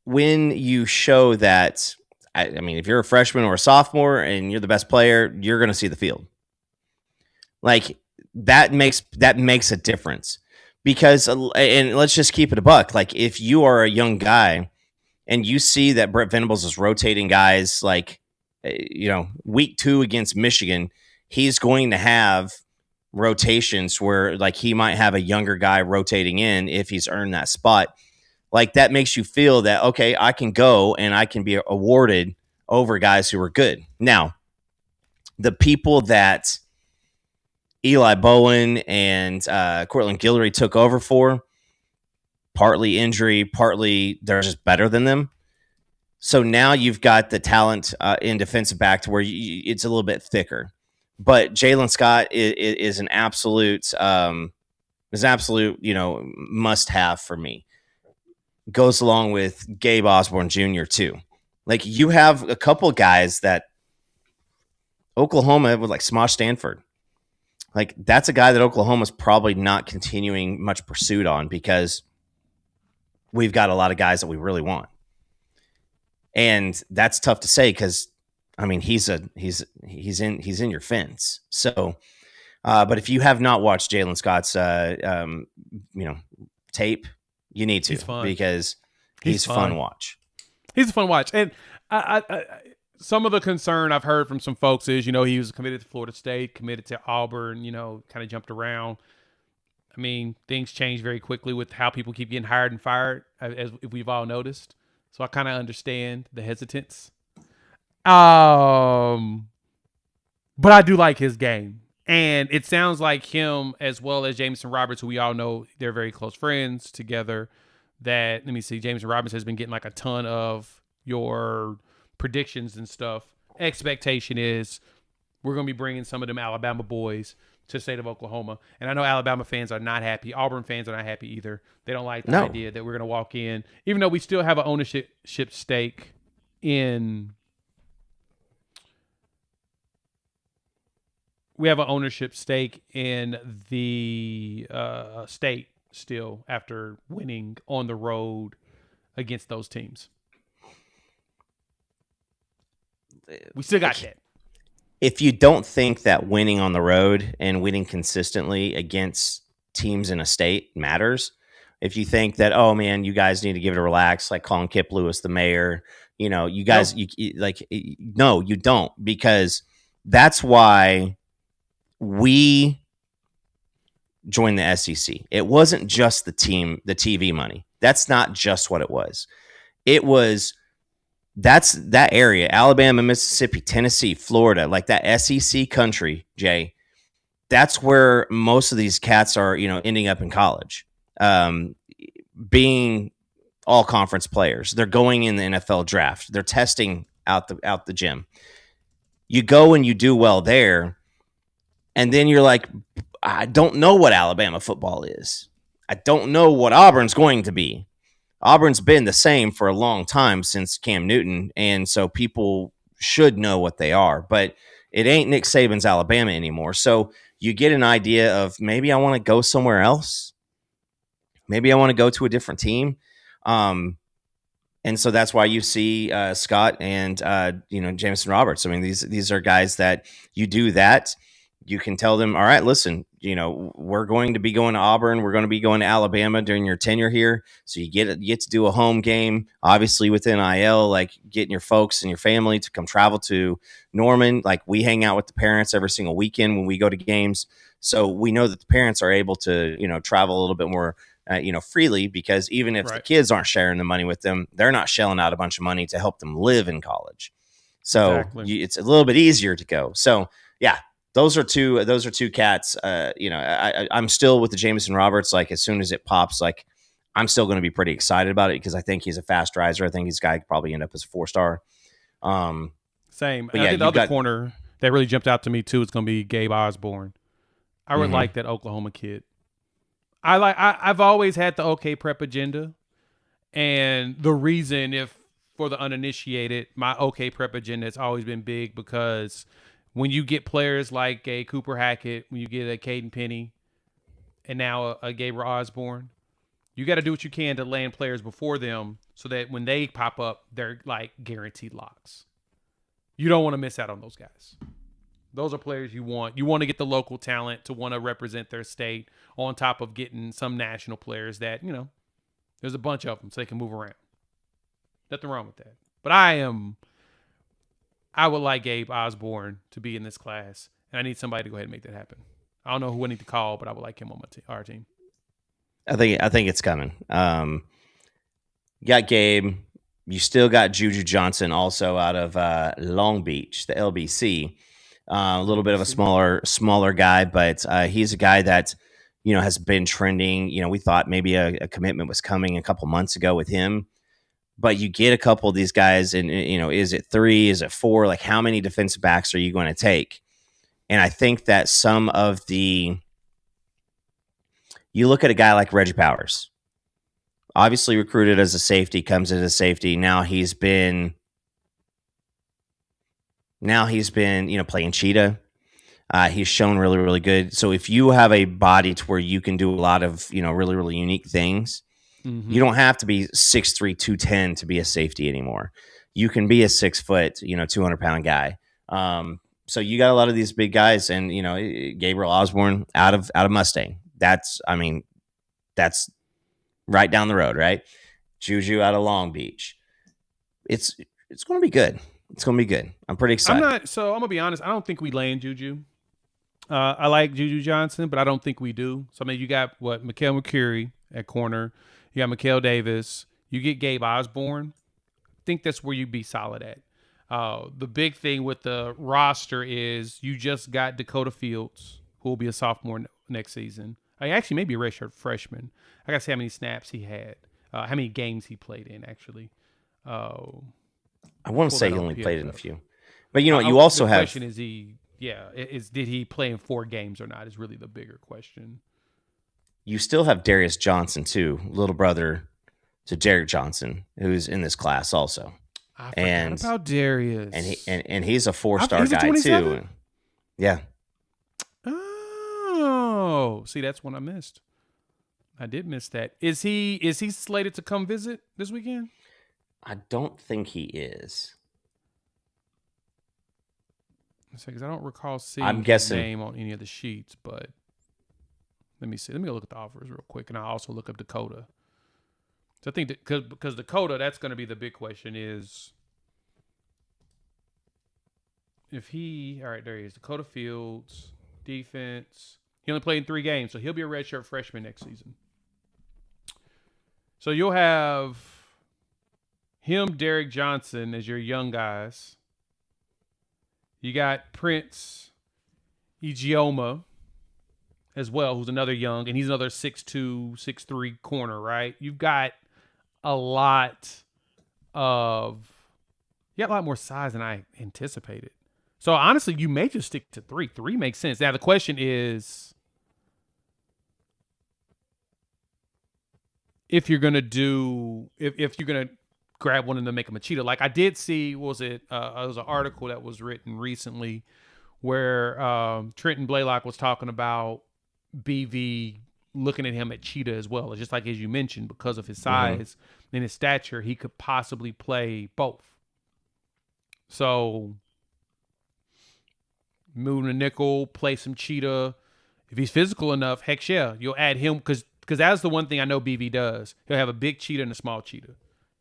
when you show that, I mean, if you're a freshman or a sophomore and you're the best player, you're going to see the field. Like that makes a difference because, and let's just keep it a buck. Like if you are a young guy and you see that Brent Venables is rotating guys, like week 2 against Michigan, he's going to have rotations where like he might have a younger guy rotating in if he's earned that spot. Like that makes you feel that, okay, I can go and I can be awarded over guys who are good. Now, the people that Eli Bowen and Cortland Guillory took over for, partly injury, partly they're just better than them. So now you've got the talent in defensive back to where it's a little bit thicker. But Jaylen Scott is an absolute, must have for me. Goes along with Gabe Osborne Jr. too. Like you have a couple guys that Oklahoma would like Smosh Stanford. Like that's a guy that Oklahoma's probably not continuing much pursuit on because we've got a lot of guys that we really want. And that's tough to say because I mean he's in your fence. So but if you have not watched Jaylen Scott's tape, you need to because he's fun to watch. He's a fun watch. And I some of the concern I've heard from some folks is, he was committed to Florida State, committed to Auburn, kind of jumped around. I mean, things change very quickly with how people keep getting hired and fired, as we've all noticed. So I kind of understand the hesitance. But I do like his game. And it sounds like him, as well as Jamison Roberts, who we all know they're very close friends together, that, let me see, Jamison Roberts has been getting like a ton of your predictions and stuff. Expectation is we're going to be bringing some of them Alabama boys to the state of Oklahoma. And I know Alabama fans are not happy. Auburn fans are not happy either. They don't like the idea that we're going to walk in, even though we still have an ownership stake in the state still after winning on the road against those teams. We still got that. If you don't think that winning on the road and winning consistently against teams in a state matters, if you think that, oh man, you guys need to give it a relax, like calling Kip Lewis the mayor, you guys, no, you don't, because that's why we joined the SEC. It wasn't just the TV money. That's not just what it was. It was that area, Alabama, Mississippi, Tennessee, Florida, like that SEC country, Jay. That's where most of these cats are, ending up in college, being all conference players. They're going in the NFL draft. They're testing out the gym. You go and you do well there, and then you're like, I don't know what Alabama football is. I don't know what Auburn's going to be. Auburn's been the same for a long time since Cam Newton, and so people should know what they are. But it ain't Nick Saban's Alabama anymore. So you get an idea of maybe I want to go somewhere else. Maybe I want to go to a different team. And so that's why you see Scott and Jamison Roberts. I mean, these are guys that you do that. You can tell them, all right, listen, we're going to be going to Auburn. We're going to be going to Alabama during your tenure here. So you get to do a home game, obviously with NIL, like getting your folks and your family to come travel to Norman. Like we hang out with the parents every single weekend when we go to games. So we know that the parents are able to, travel a little bit more, freely, because even if the kids aren't sharing the money with them, they're not shelling out a bunch of money to help them live in college. So it's a little bit easier to go. So yeah. Those are two cats. I'm still with the Jamison Roberts. Like as soon as it pops, like I'm still going to be pretty excited about it because I think he's a fast riser. I think he's a guy could probably end up as a 4-star. Same. But I think the other corner that really jumped out to me too is going to be Gabe Osborne. I would like that Oklahoma kid. I've always had the OK Prep agenda, and the reason, if for the uninitiated, my OK Prep agenda has always been big because when you get players like a Cooper Hackett, when you get a Caden Penny, and now a Gabriel Osborne. You got to do what you can to land players before them so that when they pop up, they're like guaranteed locks. You don't want to miss out on those guys. Those are players you want. You want to get the local talent to want to represent their state on top of getting some national players that, there's a bunch of them so they can move around. Nothing wrong with that. But I would like Gabe Osborne to be in this class, and I need somebody to go ahead and make that happen. I don't know who I need to call, but I would like him on our team. I think it's coming. You got Gabe. You still got Juju Johnson also out of Long Beach, the LBC. A little bit of a smaller guy, but he's a guy that has been trending. We thought maybe a commitment was coming a couple months ago with him, but you get a couple of these guys, and is it 3? Is it 4? Like, how many defensive backs are you going to take? And I think that some of you look at a guy like Reggie Powers, obviously recruited as a safety, comes as a safety. Now he's been playing cheetah. He's shown really, really good. So if you have a body to where you can do a lot of, really, really unique things, you don't have to be 6'3", 210 to be a safety anymore. You can be a 6 foot, 200-pound guy. So you got a lot of these big guys, and Gabriel Osborne out of Mustang. That's right down the road, right? Juju out of Long Beach. It's going to be good. It's going to be good. I'm pretty excited. I'm going to be honest. I don't think we land Juju. I like Juju Johnson, but I don't think we do. So, you got Mikael McCurry at corner. You got Mikael Davis. You get Gabe Osborne. I think that's where you'd be solid at. The big thing with the roster is you just got Dakota Fields, who will be a sophomore next season. Actually, maybe a redshirt freshman. I got to see how many snaps he had, how many games he played in, actually. I want to say he only played in a few. But, you also have... The question is did he play in 4 games or not is really the bigger question. You still have Darius Johnson, too, little brother to Derek Johnson, who's in this class also. I forgot about Darius. And he's a 4-star guy, too. Yeah. Oh, see, that's one I missed. I did miss that. Is he slated to come visit this weekend? I don't think he is. Because I don't recall seeing his name on any of the sheets, but let me see. Let me go look at the offers real quick, and I'll also look up Dakota. So I think because Dakota, that's going to be the big question is if all right, there he is. Dakota Fields, defense. He only played in 3 games, so he'll be a redshirt freshman next season. So you'll have him, Derek Johnson, as your young guys. You got Prince Igioma as well, who's another young, and he's another 6'2", 6'3" corner, right? You've got a lot more size than I anticipated. So honestly, you may just stick to 3. 3 makes sense. Now the question is, if you're gonna grab one and then make them a cheetah. Like I did see, it was an article that was written recently where Trenton Blaylock was talking about BV looking at him at cheetah as well. It's just like, as you mentioned, because of his size and his stature, he could possibly play both. So move to nickel, play some cheetah. If he's physical enough, heck yeah, you'll add him because that's the one thing I know BV does. He'll have a big cheetah and a small cheetah.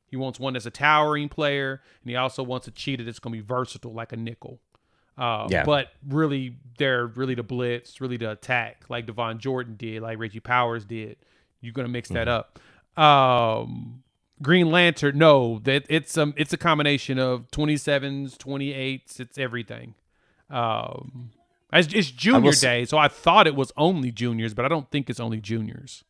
He wants one that's a towering player, and he also wants a cheetah that's going to be versatile like a nickel. But really, they're really to blitz, really to attack, like Devon Jordan did, like Reggie Powers did. You're going to mix that up. Green Lantern, no, that it's a combination of 27s, 28s, it's everything. It's junior day, so I thought it was only juniors, but I don't think it's only juniors.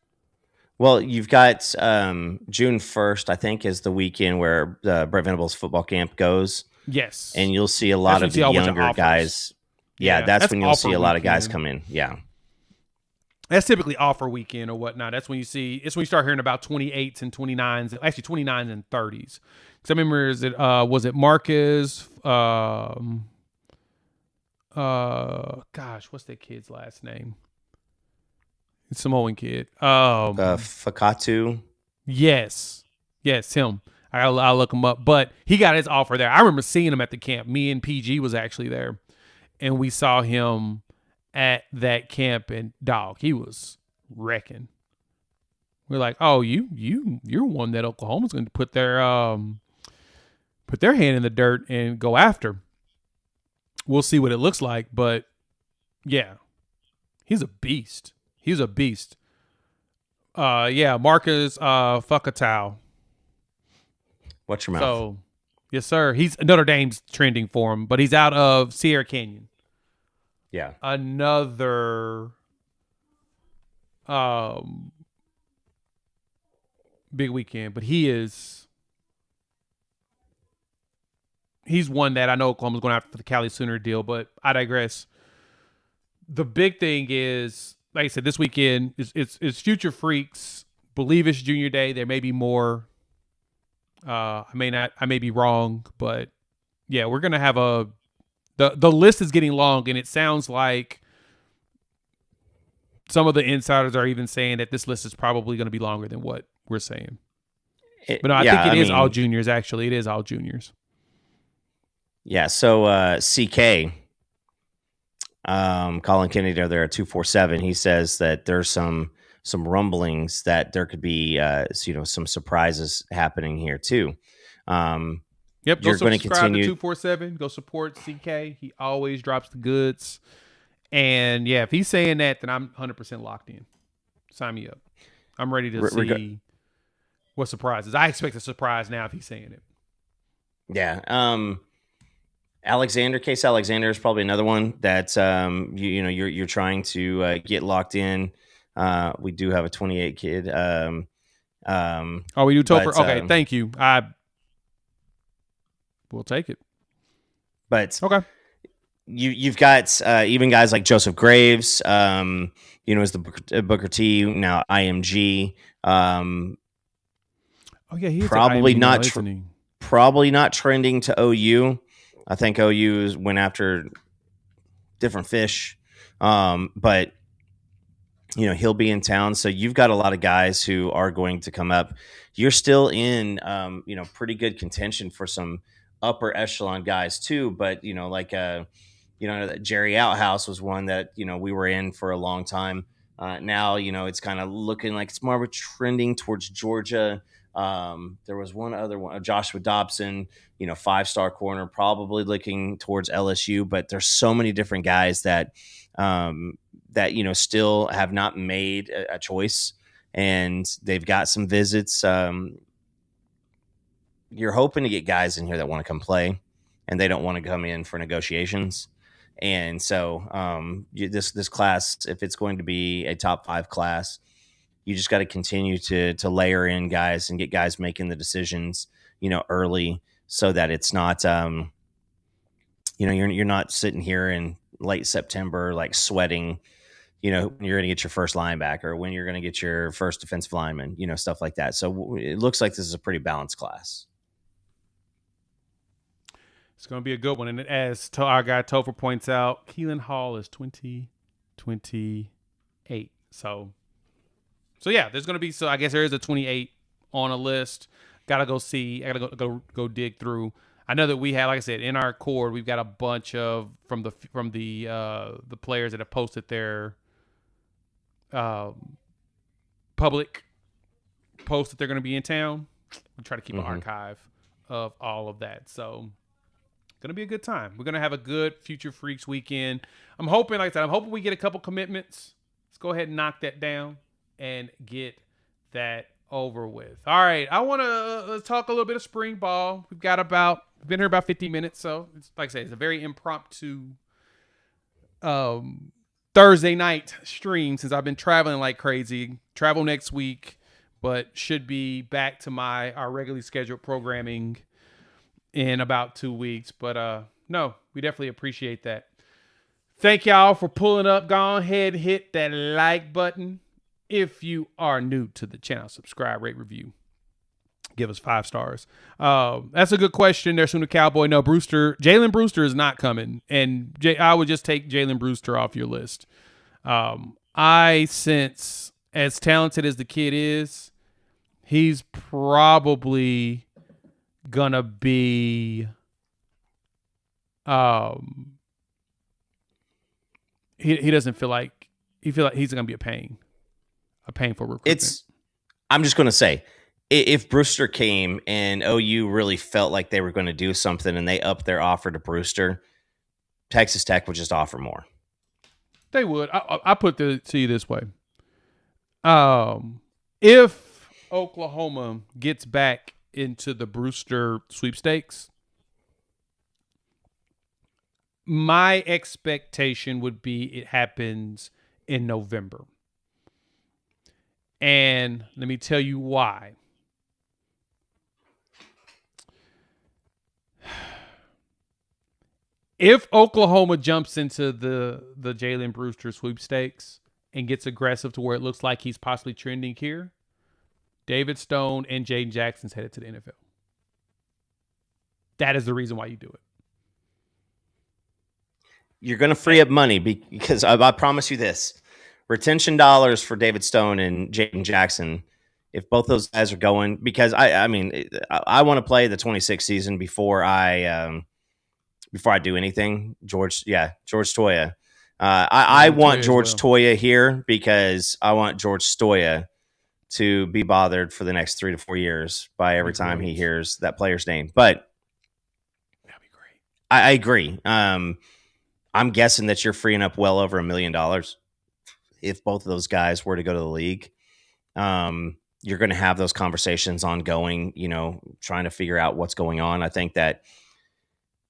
Well, you've got June 1st, I think, is the weekend where Brent Venables football camp goes. Yes. And you'll see a lot of the younger guys. Yeah, that's when you'll see a lot of guys come in. Yeah. That's typically offer weekend or whatnot. That's when you start hearing about 28s and 29s, actually 29s and 30s. Because I remember, was it Marcus? Gosh, what's that kid's last name? Samoan kid. Fakatu. Yes, him. I'll look him up. But he got his offer there. I remember seeing him at the camp. Me and PG was actually there, and we saw him at that camp. And dog, he was wrecking. We're like, oh, you're one that Oklahoma's going to put their hand in the dirt and go after. We'll see what it looks like, but yeah, he's a beast. He's a beast. Marcus Fakatau. Watch your mouth. So, yes, sir. Notre Dame's trending for him, but he's out of Sierra Canyon. Yeah. Another big weekend, but he's one that I know Oklahoma's going after the Cali Sooner deal, but I digress. The big thing is, like I said, this weekend is Future Freaks. Believe it's Junior Day. There may be more. I may be wrong, but yeah, we're gonna have the list is getting long, and it sounds like some of the insiders are even saying that this list is probably going to be longer than what we're saying. But no, I think it is all juniors. Actually, it is all juniors. Yeah. So CK, Colin Kennedy there at 247. He says that there's some rumblings that there could be some surprises happening here too. Yep. Go subscribe to 247. Go support CK. He always drops the goods. And yeah, if he's saying that, then I'm 100% locked in. Sign me up. I'm ready to see what surprises. I expect a surprise now if he's saying it. Yeah. Case Alexander is probably another one that you're trying to get locked in. We do have a 28 kid. We do Topher. Okay, thank you. We'll take it. But okay. You've got even guys like Joseph Graves, as the Booker T, now IMG. He's probably not now, probably not trending to OU. I think OU went after different fish, but he'll be in town. So you've got a lot of guys who are going to come up. You're still in pretty good contention for some upper echelon guys too, but Jerry Outhouse was one that we were in for a long time. Now it's kind of looking like it's more of a trending towards Georgia. There was one other one, Joshua Dobson, 5-star corner, probably looking towards LSU, but there's so many different guys that still have not made a choice, and they've got some visits. You're hoping to get guys in here that want to come play, and they don't want to come in for negotiations. And so this class, if it's going to be a top 5 class, you just got to continue to layer in guys and get guys making the decisions, early, so that it's not, you're not sitting here in late September, like sweating, when you're going to get your first linebacker, when you're going to get your first defensive lineman, stuff like that. So it looks like this is a pretty balanced class. It's going to be a good one. And as our guy Topher points out, Keelan Hall is 2028. So yeah, there's going to be, I guess there is a 28 on a list. Got to go see. I got to go dig through. I know that we have, like I said, in our core, we've got a bunch of from the players that have posted their public posts that they're going to be in town. We try to keep an archive of all of that. So going to be a good time. We're going to have a good Future Freaks weekend. I'm hoping, like I said, we get a couple commitments. Let's go ahead and knock that down and get that over with. All right. I want to talk a little bit of spring ball. We've been here about 50 minutes. So it's, like I say, it's a very impromptu Thursday night stream since I've been traveling like crazy. Travel next week, but should be back to our regularly scheduled programming in about 2 weeks. But no, we definitely appreciate that. Thank y'all for pulling up. Go ahead, hit that like button. If you are new to the channel, subscribe, rate, review. Give us 5 stars. That's a good question there, Sooner Cowboy. No, Jalen Brewster is not coming. And I would just take Jalen Brewster off your list. I sense, as talented as the kid is, he's probably gonna be he doesn't feel like he's gonna be a painful recruitment. I'm just gonna say, if Brewster came and OU really felt like they were going to do something and they upped their offer to Brewster, Texas Tech would just offer more. They would. I put it to you this way. If Oklahoma gets back into the Brewster sweepstakes, my expectation would be it happens in November. And let me tell you why. If Oklahoma jumps into the Jalen Brewster sweepstakes and gets aggressive to where it looks like he's possibly trending here, David Stone and Jaden Jackson's headed to the NFL. That is the reason why you do it. You're going to free up money because I promise you this. Retention dollars for David Stone and Jaden Jackson, if both those guys are going, because I want to play the 26th season before I do anything. George Toya. I want George Toya here because I want George Stoya to be bothered for the next 3 to 4 years by every time he hears that player's name. But that'd be great. I agree. I'm guessing that you're freeing up well over $1 million if both of those guys were to go to the league. You're going to have those conversations ongoing, trying to figure out what's going on. I think that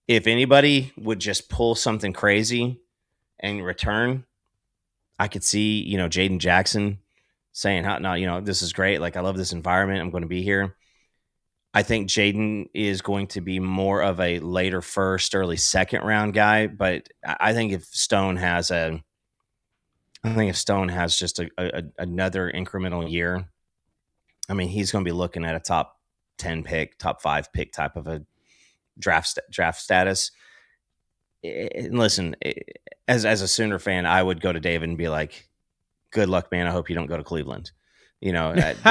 if anybody would just pull something crazy and return, I could see, Jaden Jackson saying, "No, this is great. Like, I love this environment. I'm going to be here." I think Jaden is going to be more of a later first, early second round guy. But I think if Stone has just another incremental year, I mean, he's going to be looking at a top 10 pick, top 5 pick type of a draft status. And listen, as a Sooner fan, I would go to David and be like, "Good luck, man. I hope you don't go to Cleveland." That'd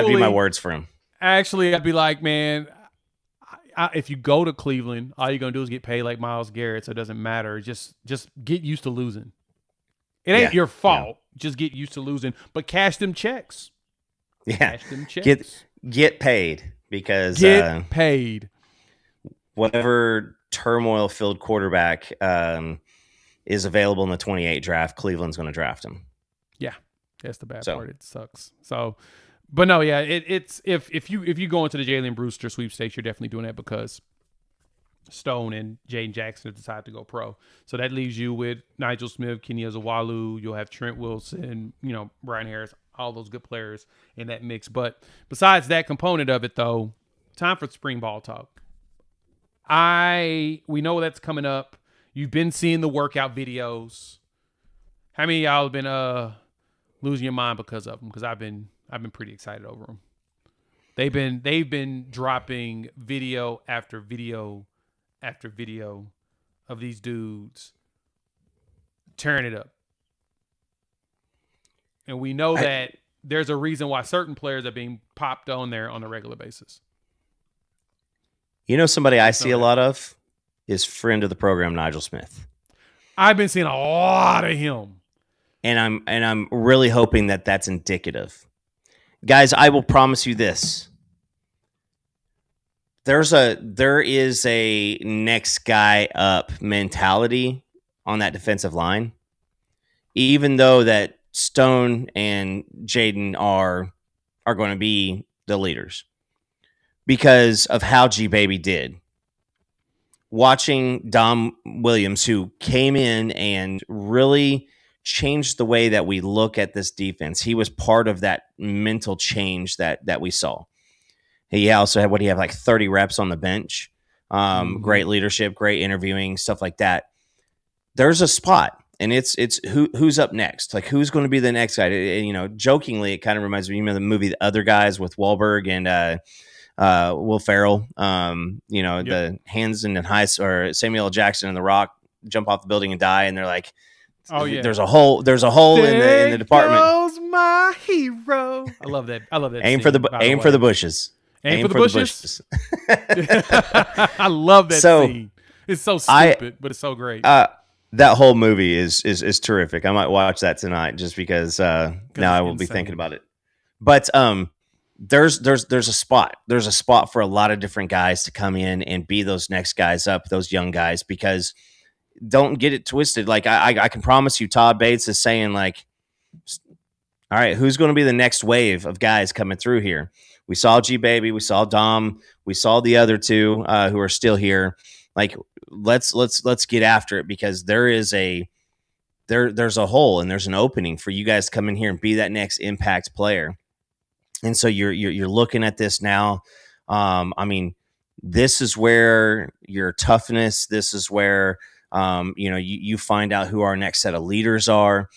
be my words for him. Actually, I'd be like, man, if you go to Cleveland, all you're going to do is get paid like Myles Garrett, so it doesn't matter. Just get used to losing. It ain't your fault. Yeah. Just get used to losing, but cash them checks. Yeah. Cash them checks. Get paid because get paid. Whatever turmoil-filled quarterback is available in the 28 draft, Cleveland's going to draft him. Yeah, that's the bad part. It sucks. So, but no, yeah, it's if you go into the Jalen Brewster sweepstakes, you're definitely doing that because Stone and Jaden Jackson have decided to go pro. So that leaves you with Nigel Smith, Kenny Azawalu. You'll have Trent Wilson, Brian Harris, all those good players in that mix. But besides that component of it, though, time for spring ball talk. We know that's coming up. You've been seeing the workout videos. How many of y'all have been losing your mind because of them? Because I've been pretty excited over them. They've been dropping video after video after video of these dudes tearing it up. And we know that there's a reason why certain players are being popped on there on a regular basis. Somebody I see a lot of is friend of the program, Nigel Smith. I've been seeing a lot of him. And I'm really hoping that that's indicative. Guys, I will promise you this. There is a next guy up mentality on that defensive line. Even though that Stone and Jaden are going to be the leaders. Because of how G-Baby did. Watching Dom Williams, who came in and really changed the way that we look at this defense. He was part of that mental change that we saw. He also had, like 30 reps on the bench. Great leadership, great interviewing, stuff like that. There's a spot, and it's who's up next? Like, who's going to be the next guy? Jokingly, it kind of reminds me of the movie The Other Guys with Wahlberg and Will Ferrell. The hands in high, or Samuel L. Jackson and The Rock jump off the building and die, and they're like, Oh yeah. There's a hole in the department. Goes my hero. I love that. Aim scene, for the bushes. Aim for the bushes. I love that So, scene. It's so stupid, but it's so great. That whole movie is terrific. I might watch that tonight just because now I will be thinking about it. But there's a spot. There's a spot for a lot of different guys to come in and be those next guys up, those young guys, because don't get it twisted. Like I can promise you, Todd Bates is saying like, all right, who's going to be the next wave of guys coming through here? We saw G Baby, we saw Dom, we saw the other two who are still here. Like let's get after it, because there's a hole and there's an opening for you guys to come in here and be that next impact player. And so you're looking at this now. I mean, this is where your toughness. This is where you find out who our next set of leaders are.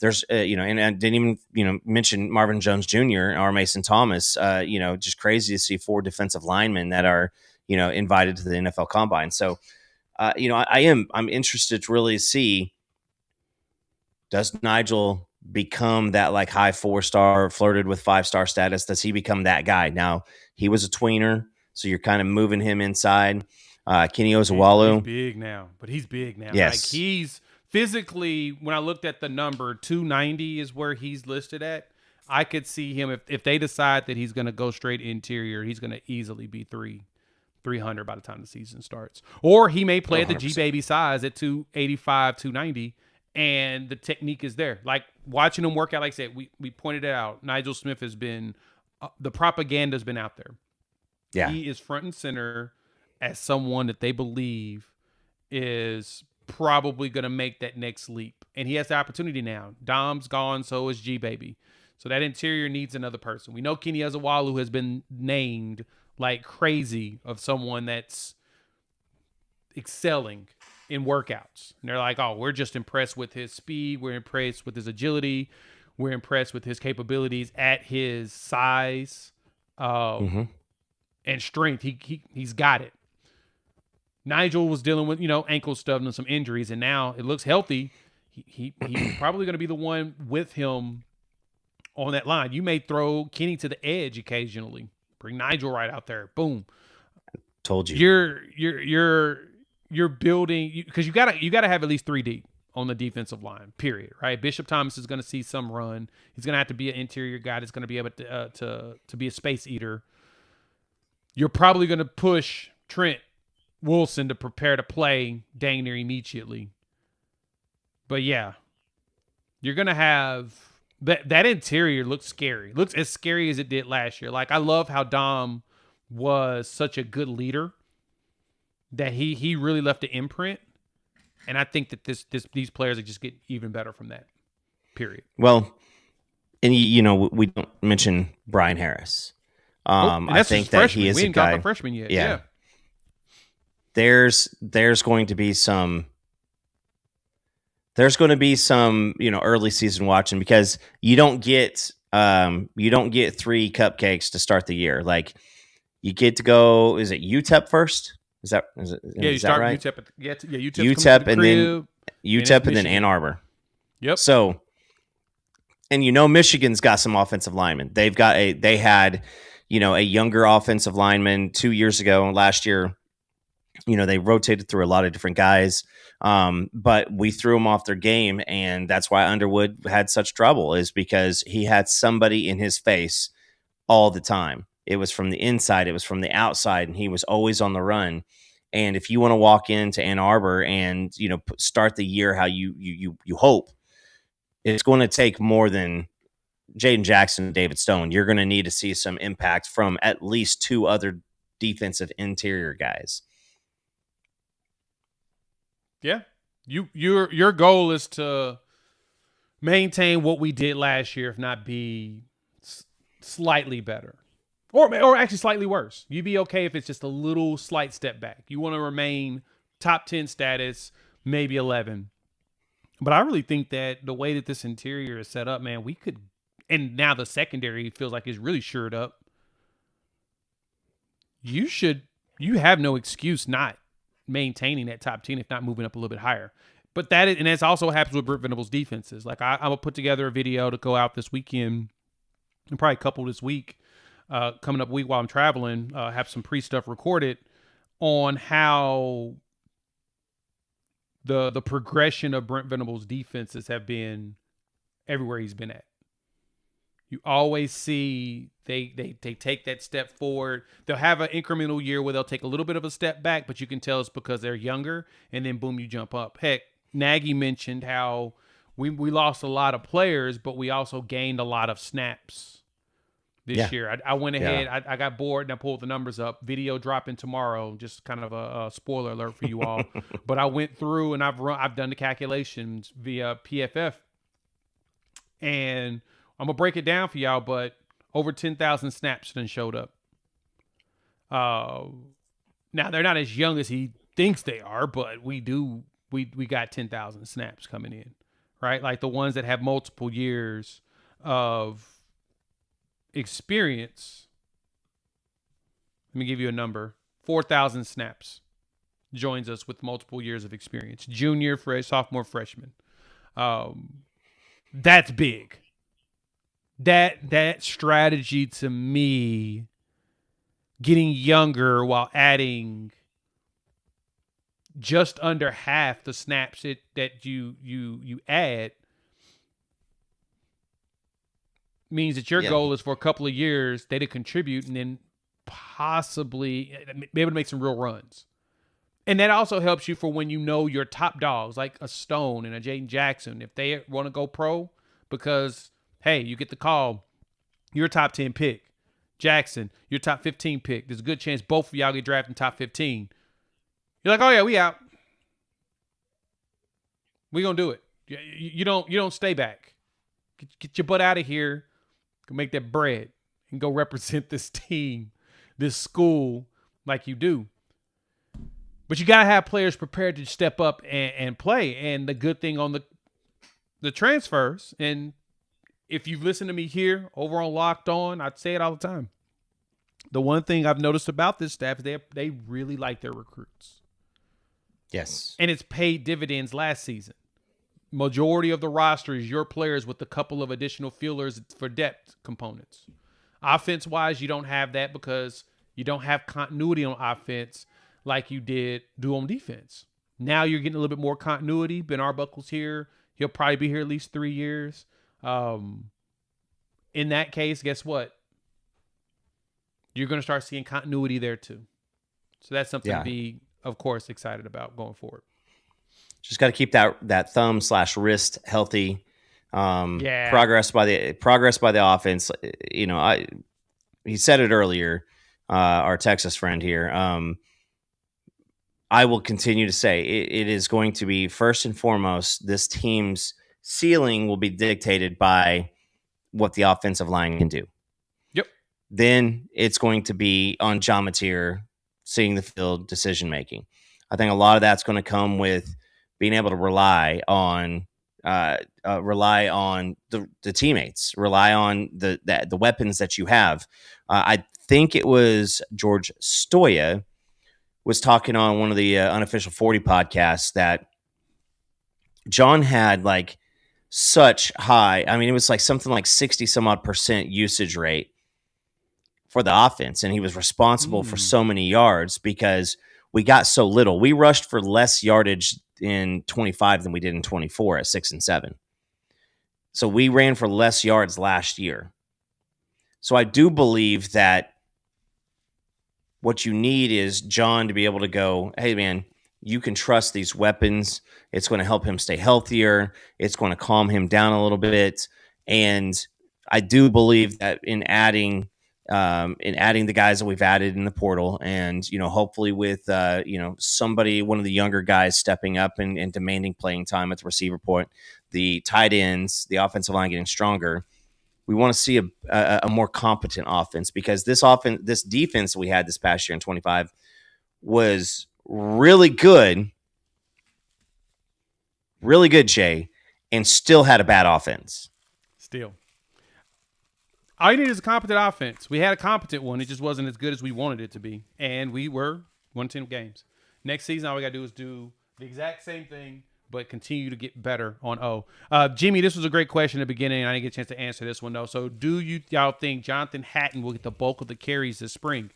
There's and I didn't even mention Marvin Jones Jr. or Mason Thomas. Just crazy to see 4 defensive linemen that are invited to the NFL Combine. So I'm interested to really see, does Nigel become that like high 4-star, flirted with 5-star status? Does he become that guy? Now he was a tweener, so you're kind of moving him inside. Kenny Ozawalu, he's big now, but he's big now. Yes, like he's physically. When I looked at the number 290 is where he's listed at. I could see him if they decide that he's going to go straight interior, he's going to easily be 300 by the time the season starts. Or he may play 100%. At the G Baby size at 285, 290. And the technique is there. Like watching him work out, like I said, we pointed it out. Nigel Smith has been, the propaganda's been out there. Yeah. He is front and center as someone that they believe is probably going to make that next leap. And he has the opportunity now. Dom's gone, so is G Baby. So that interior needs another person. We know Kenny Ozawalu has been named like crazy of someone that's excelling in workouts. And they're like, oh, we're just impressed with his speed. We're impressed with his agility. We're impressed with his capabilities at his size and strength. He's got it. Nigel was dealing with, ankle stuff and some injuries, and now it looks healthy. He's probably going to be the one with him on that line. You may throw Kenny to the edge occasionally. Bring Nigel right out there. Boom. Told you. You're building, because you gotta have at least 3 deep on the defensive line, period, right? Bishop Thomas is going to see some run. He's going to have to be an interior guy that's going to be able to be a space eater. You're probably going to push Trent Wilson to prepare to play dang near immediately. But yeah, you're going to have that interior looks scary. Looks as scary as it did last year. Like I love how Dom was such a good leader, that he really left an imprint, and I think that these players will just get even better from that. Period. Well, and we don't mention Brian Harris. I think that he is we a ain't guy. got the freshman yet. Yeah. There's going to be some. There's going to be some early season watching, because you don't get 3 cupcakes to start the year. Like you get to go. Is it UTEP first? Is that you start right? UTEP. UTEP and then UTEP and then Ann Arbor. Yep. So, and Michigan's got some offensive linemen. They had a younger offensive lineman 2 years ago. Last year, they rotated through a lot of different guys, but we threw them off their game, and that's why Underwood had such trouble, is because he had somebody in his face all the time. It was from the inside, it was from the outside, and he was always on the run. And if you want to walk into Ann Arbor and start the year how you hope, it's going to take more than Jaden Jackson and David Stone. You're going to need to see some impact from at least 2 other defensive interior guys. Yeah, your goal is to maintain what we did last year, if not be slightly better. Or actually slightly worse. You'd be okay if it's just a little slight step back. You want to remain top 10 status, maybe 11. But I really think that the way that this interior is set up, man, we could, and now the secondary feels like it's really shored up. You have no excuse not maintaining that top 10, if not moving up a little bit higher. But and that's also happens with Brent Venables defenses. Like I'm gonna put together a video to go out this weekend, and probably a couple this week, coming up week while I'm traveling. Have some pre-stuff recorded on how the progression of Brent Venables defenses have been everywhere he's been at. You always see they take that step forward. They'll have an incremental year where they'll take a little bit of a step back, but you can tell it's because they're younger, and then boom, you jump up. Heck, Nagy mentioned how we lost a lot of players, but we also gained a lot of snaps this year. I went ahead, I got bored, and I pulled the numbers up. Video dropping tomorrow, just kind of a spoiler alert for you all. But I went through and I've done the calculations via PFF, and I'm gonna break it down for y'all. But over 10,000 snaps then showed up. Now they're not as young as he thinks they are, but we got 10,000 snaps coming in, right? Like the ones that have multiple years of experience. Let me give you a number. 4,000 snaps joins us with multiple years of experience. Junior, sophomore, freshman. That's big. That strategy to me, getting younger while adding just under half the snaps that you add, means that your goal is for a couple of years they to contribute and then possibly be able to make some real runs. And that also helps you for when you know your top dogs, like a Stone and a Jaden Jackson, if they want to go pro, because, hey, you get the call, you're a top 10 pick. Jackson, you're top 15 pick. There's a good chance both of y'all get drafted in top 15. You're like, oh, yeah, we out. We going to do it. You don't stay back. Get your butt out of here. Go make that bread and go represent this team, this school like you do. But you got to have players prepared to step up and play. And the good thing on the transfers, and if you've listened to me here over on Locked On, I'd say it all the time. The one thing I've noticed about this staff is they really like their recruits. Yes. And it's paid dividends last season. Majority of the roster is your players with a couple of additional fillers for depth components. Offense-wise, you don't have that because you don't have continuity on offense like you do on defense. Now you're getting a little bit more continuity. Ben Arbuckle's here. He'll probably be here at least 3 years. In that case, guess what? You're going to start seeing continuity there too. So that's something to be, of course, excited about going forward. Just got to keep that thumb/wrist healthy. Progress by the offense. You know, he said it earlier. Our Texas friend here. I will continue to say it is going to be first and foremost. This team's ceiling will be dictated by what the offensive line can do. Yep. Then it's going to be on John Mateer seeing the field decision making. I think a lot of that's going to come with being able to rely on the teammates, rely on the weapons that you have. I think it was George Stoya was talking on one of the unofficial 40 podcasts that John had like such high. I mean, it was like something like 60 some odd % usage rate for the offense, and he was responsible for so many yards because we got so little. We rushed for less yardage in 25 than we did in 24 at 6 and 7. So we ran for less yards last year. So I do believe that what you need is John to be able to go, hey, man, you can trust these weapons. It's going to help him stay healthier. It's going to calm him down a little bit. And I do believe that in adding the guys that we've added in the portal, and hopefully with somebody, one of the younger guys stepping up and demanding playing time at the receiver point, the tight ends, the offensive line getting stronger, we want to see a more competent offense, because this defense we had this past year in 25 was really good, Jay, and still had a bad offense. Still. All you need is a competent offense. We had a competent one. It just wasn't as good as we wanted it to be. And we were 1-10 games. Next season, all we got to do is do the exact same thing but continue to get better on O. Jimmy, this was a great question at the beginning, and I didn't get a chance to answer this one, though. So do y'all think Jonathan Hatton will get the bulk of the carries this spring?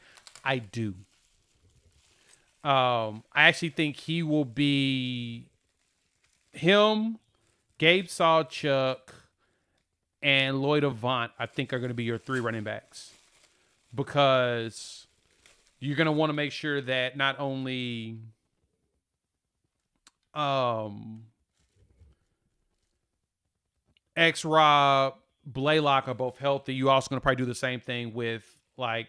I do. I actually think he will be him, Gabe Sawchuk, and Lloyd Avant, I think, are going to be your 3 running backs. Because you're going to want to make sure that not only X-Rob, Blaylock are both healthy. You also going to probably do the same thing with, like,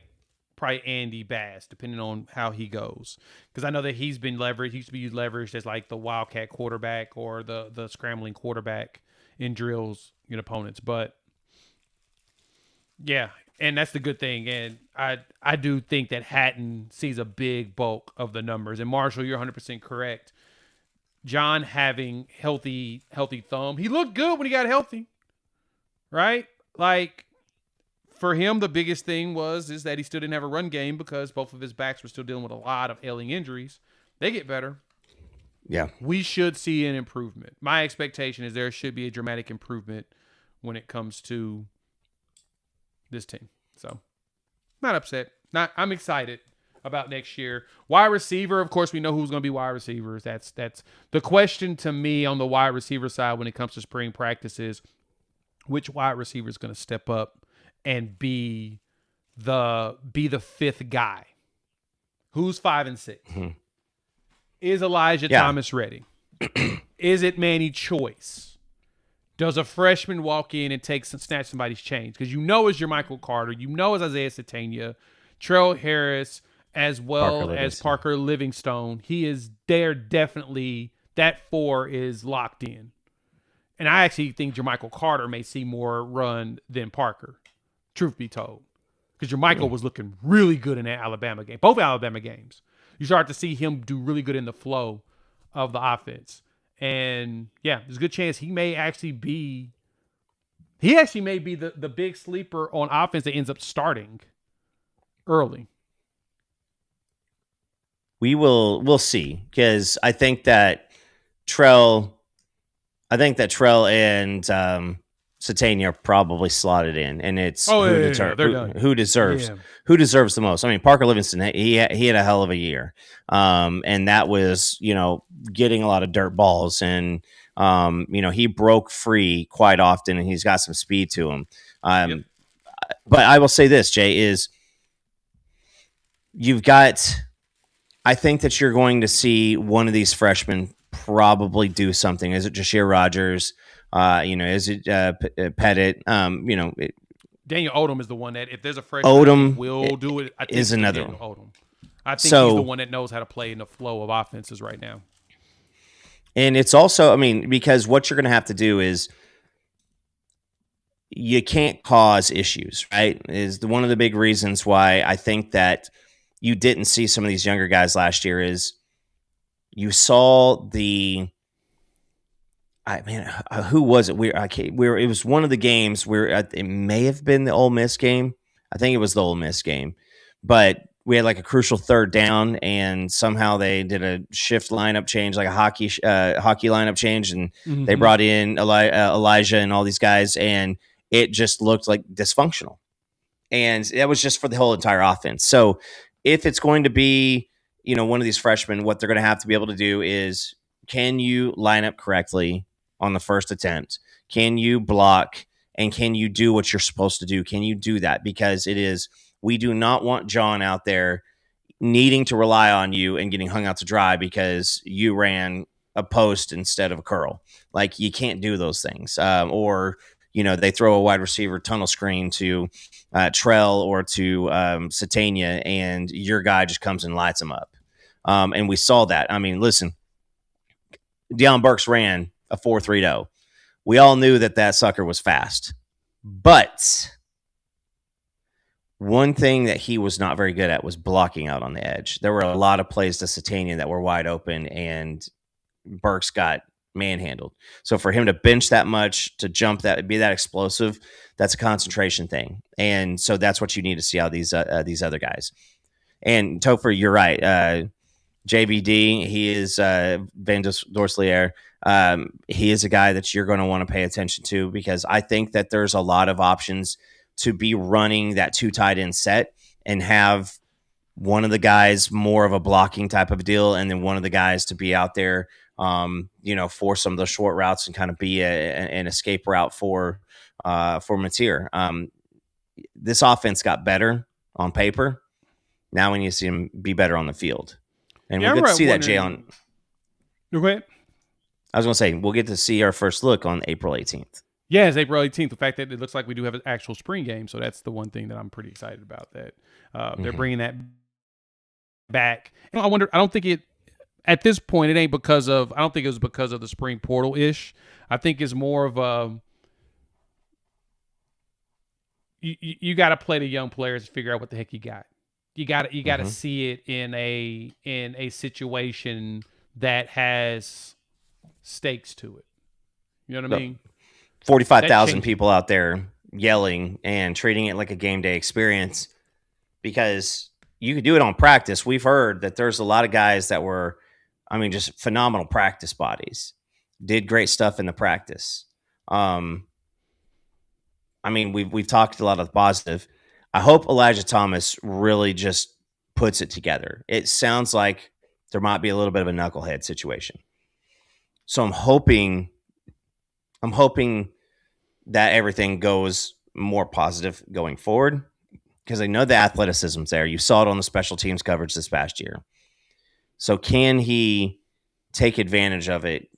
probably Andy Bass, depending on how he goes. Because I know that he's been leveraged. He used to be leveraged as, like, the wildcat quarterback or the scrambling quarterback in drills in opponents. But, yeah, and that's the good thing. And I do think that Hatton sees a big bulk of the numbers. And, Marshall, you're 100% correct. John having healthy thumb. He looked good when he got healthy, right? Like, for him, the biggest thing is that he still didn't have a run game because both of his backs were still dealing with a lot of ailing injuries. They get better. Yeah. We should see an improvement. My expectation is there should be a dramatic improvement when it comes to this team. So, not upset. I'm excited about next year. Wide receiver, of course, we know who's going to be wide receivers. That's the question to me on the wide receiver side when it comes to spring practices. Which wide receiver is going to step up and be the 5th guy? Who's 5 and 6? Mm-hmm. Is Elijah Thomas ready? Is it Manny Choice? Does a freshman walk in and snatch somebody's chains? Because it's your Michael Carter. It's Isaiah Satania, Trell Harris, as well as Parker Livingstone. He is there definitely. That 4 is locked in. And I actually think Jermichael Carter may see more run than Parker, truth be told. Because Jermichael was looking really good in that Alabama game. Both Alabama games. You start to see him do really good in the flow of the offense. And, yeah, there's a good chance he may actually be the big sleeper on offense that ends up starting early. We'll see, because I think that Trell and Satania are probably slotted in, and it's who deserves the most. I mean, Parker Livingston, he had a hell of a year, and that was getting a lot of dirt balls, and he broke free quite often, and he's got some speed to him. But I will say this, Jay, is I think that you're going to see one of these freshmen probably do something. Is it Jashir Rogers? Is it Pettit? Daniel Odom is the one that, if there's a freshman will do it. I think is another one. Odom. I think he's the one that knows how to play in the flow of offenses right now. And it's also, because what you're going to have to do is you can't cause issues, right? Is one of the big reasons why I think that you didn't see some of these younger guys last year is you saw who was it? It was one of the games where it may have been the Ole Miss game. I think it was the Ole Miss game, but we had like a crucial 3rd down, and somehow they did a shift lineup change, like a hockey lineup change, and they brought in Elijah and all these guys, and it just looked like dysfunctional. And that was just for the whole entire offense. So if it's going to be, one of these freshmen, what they're going to have to be able to do is, can you line up correctly on the first attempt? Can you block? And can you do what you're supposed to do? Can you do that? Because we do not want John out there needing to rely on you and getting hung out to dry because you ran a post instead of a curl. Like, you can't do those things. Or they throw a wide receiver tunnel screen to Trell or to Satania, and your guy just comes and lights them up. And we saw that. Listen, Deion Burks ran a 4.30. We all knew that sucker was fast. But one thing that he was not very good at was blocking out on the edge. There were a lot of plays to Satania that were wide open, and Burks got manhandled. So for him to bench that much, to jump that, be that explosive, that's a concentration thing. And so that's what you need to see out of these other guys. And Topher, you're right. JVD, he is Van Dorslier. He is a guy that you're going to want to pay attention to because I think that there's a lot of options to be running that 2 tight end set and have one of the guys more of a blocking type of deal, and then one of the guys to be out there, for some of the short routes and kind of be an escape route for Mateer. This offense got better on paper. Now we need to see him be better on the field. And we'll get to see that, Jaylen. Go ahead. I was going to say, we'll get to see our first look on April 18th. Yeah, it's April 18th. The fact that it looks like we do have an actual spring game, so that's the one thing that I'm pretty excited about, that they're bringing that back. I wonder, I don't think it, at this point, it ain't because of, I don't think it was because of the spring portal-ish. I think it's more of a, you got to play the young players to figure out what the heck you got. You got to see it in a situation that has stakes to it. You know what I mean? 45,000 people out there yelling and treating it like a game day experience, because you could do it on practice. We've heard that there's a lot of guys that were, just phenomenal practice bodies, did great stuff in the practice. We've talked a lot of the positive. I hope Elijah Thomas really just puts it together. It sounds like there might be a little bit of a knucklehead situation. So I'm hoping that everything goes more positive going forward, because I know the athleticism's there. You saw it on the special teams coverage this past year. So can he take advantage of it?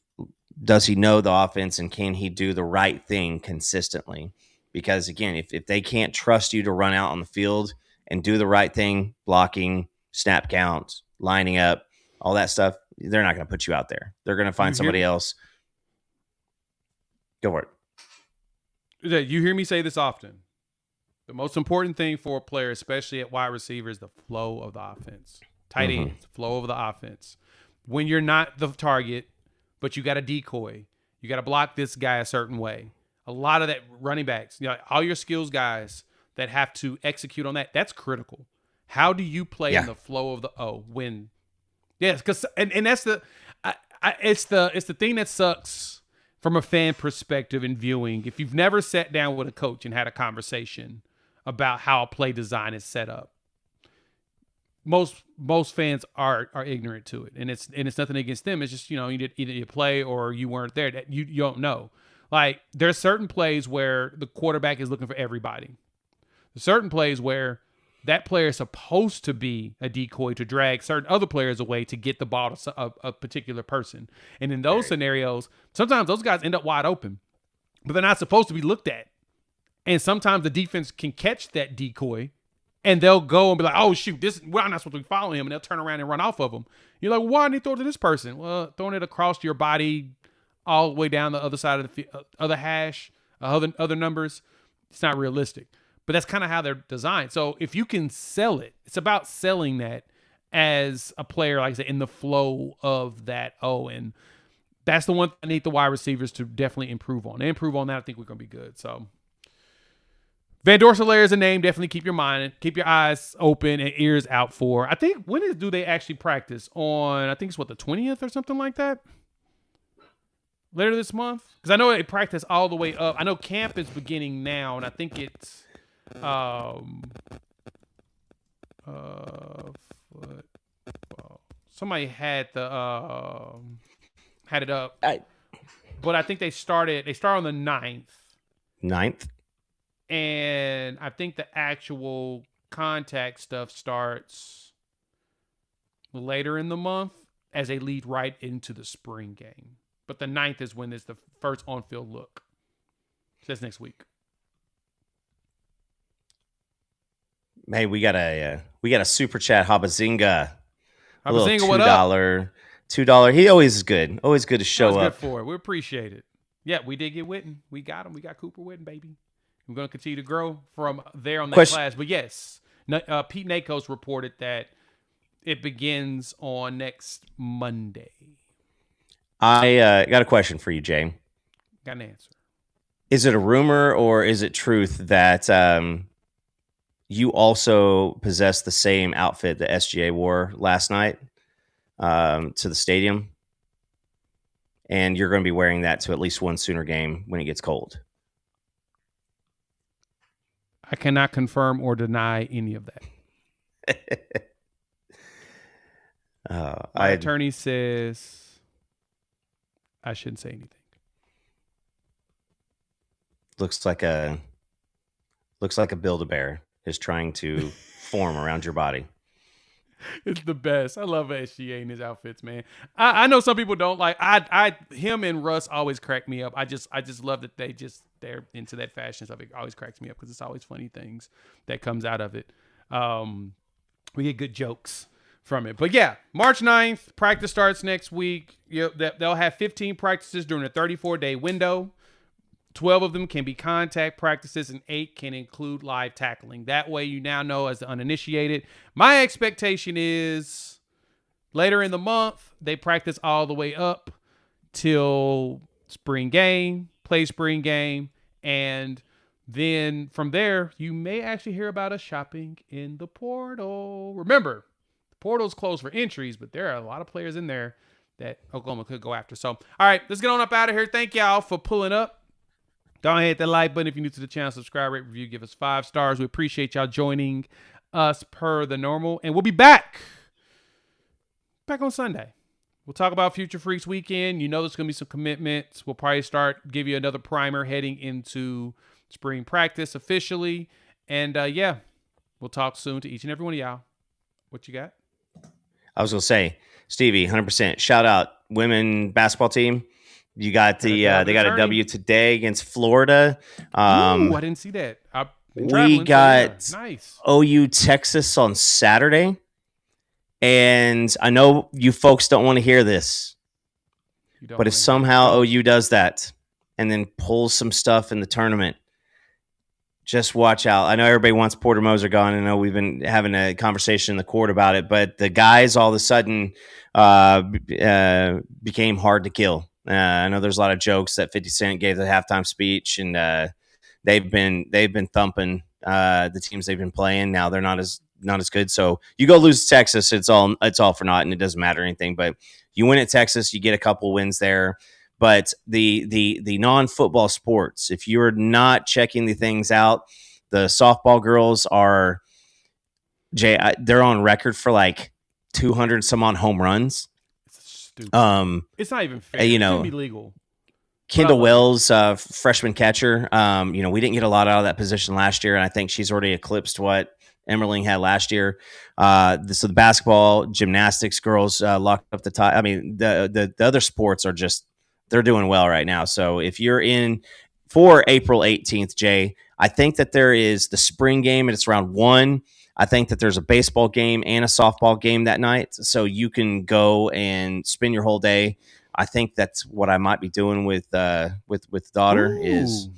Does he know the offense, and can he do the right thing consistently? Because, again, if they can't trust you to run out on the field and do the right thing, blocking, snap count, lining up, all that stuff, they're not going to put you out there. They're going to find somebody else. Go for it. You hear me say this often. The most important thing for a player, especially at wide receiver, is the flow of the offense. Tight ends, flow of the offense. When you're not the target, but you got a decoy, you got to block this guy a certain way. A lot of that running backs, all your skills guys that have to execute on that, that's critical. How do you play in the flow of the when? Yes, because and that's it's the thing that sucks from a fan perspective in viewing. If you've never sat down with a coach and had a conversation about how a play design is set up, most fans are ignorant to it, and it's nothing against them. It's just either you play or you weren't there. That you don't know. Like, there's certain plays where the quarterback is looking for everybody. There's certain plays where that player is supposed to be a decoy to drag certain other players away to get the ball to a particular person. And in those scenarios, sometimes those guys end up wide open, but they're not supposed to be looked at. And sometimes the defense can catch that decoy, and they'll go and be like, oh, shoot, we're not supposed to be following him, and they'll turn around and run off of him. You're like, why didn't he throw it to this person? Well, throwing it across your body all the way down the other side of the other hash, other numbers, it's not realistic. But that's kind of how they're designed. So if you can sell it, it's about selling that as a player, like I said, in the flow of that. And that's the one I need the wide receivers to definitely improve on. They improve on that, I think we're going to be good. So Van Dorslier is a name. Definitely keep your eyes open and ears out for. I think, do they actually practice? On, I think it's the 20th or something like that? Later this month? Because I know they practice all the way up. I know camp is beginning now, and I think it's somebody had it up. But I think they start on the 9th. And I think the actual contact stuff starts later in the month as they lead right into the spring game. But the 9th is when there's the first on-field look. So that's next week. Hey, we got a super chat, Habazinga. Habazinga, what up? $2. He always is good. Always good to show up. Good for it. We appreciate it. Yeah, we did get Witten. We got him. We got Cooper Witten, baby. We're going to continue to grow from there on that class. But yes, Pete Nakos reported that it begins on next Monday. I got a question for you, Jay. Got an answer. Is it a rumor or is it truth that you also possess the same outfit that SGA wore last night? to the stadium. And you're going to be wearing that to at least one Sooner game when it gets cold. I cannot confirm or deny any of that. My attorney says I shouldn't say anything. Looks like a Build-A-Bear is trying to form around your body. It's the best. I love SGA in his outfits, man. I know some people don't like. Him and Russ always crack me up. I just love that they're into that fashion stuff. It always cracks me up because it's always funny things that comes out of it. We get good jokes from it. But yeah, March 9th, practice starts next week. They'll have 15 practices during a 34-day window. 12 of them can be contact practices and 8 can include live tackling. That way you now know as the uninitiated. My expectation is later in the month, they practice all the way up till spring game, play spring game, and then from there, you may actually hear about us shopping in the portal. Remember, the portal's closed for entries, but there are a lot of players in there that Oklahoma could go after. So, all right, let's get on up out of here. Thank y'all for pulling up. Don't hit that like button if you're new to the channel. Subscribe, rate, review, give us 5 stars. We appreciate y'all joining us per the normal. And we'll be back on Sunday. We'll talk about Future Freaks weekend. You know there's going to be some commitments. We'll probably give you another primer heading into spring practice officially. And yeah, we'll talk soon to each and every one of y'all. What you got? I was going to say, Stevie, 100%. Shout out women basketball team. You got they got a W today against Florida. Ooh, I didn't see that. We got nice. OU Texas on Saturday. And I know you folks don't want to hear this. But if somehow OU does that and then pulls some stuff in the tournament, just watch out. I know everybody wants Porter Moser gone. I know we've been having a conversation in the court about it, but the guys all of a sudden became hard to kill. I know there's a lot of jokes that 50 Cent gave the halftime speech, and they've been thumping the teams they've been playing. Now they're not as good. So you go lose to Texas, it's all for naught, and it doesn't matter anything. But you win at Texas, you get a couple wins there. But the non-football sports, if you're not checking the things out, the softball girls are they're on record for like 200 some on home runs. Stupid. It's not even fair. It shouldn't be legal. Kendall Wells, freshman catcher. We didn't get a lot out of that position last year, and I think she's already eclipsed what Emmerling had last year. So the basketball, gymnastics girls locked up the top. I mean, the other sports are just they're doing well right now. So if you're in for April 18th, Jay, I think that there is the spring game, and it's around 1. I think that there's a baseball game and a softball game that night, so you can go and spend your whole day. I think that's what I might be doing with daughter. Ooh. Is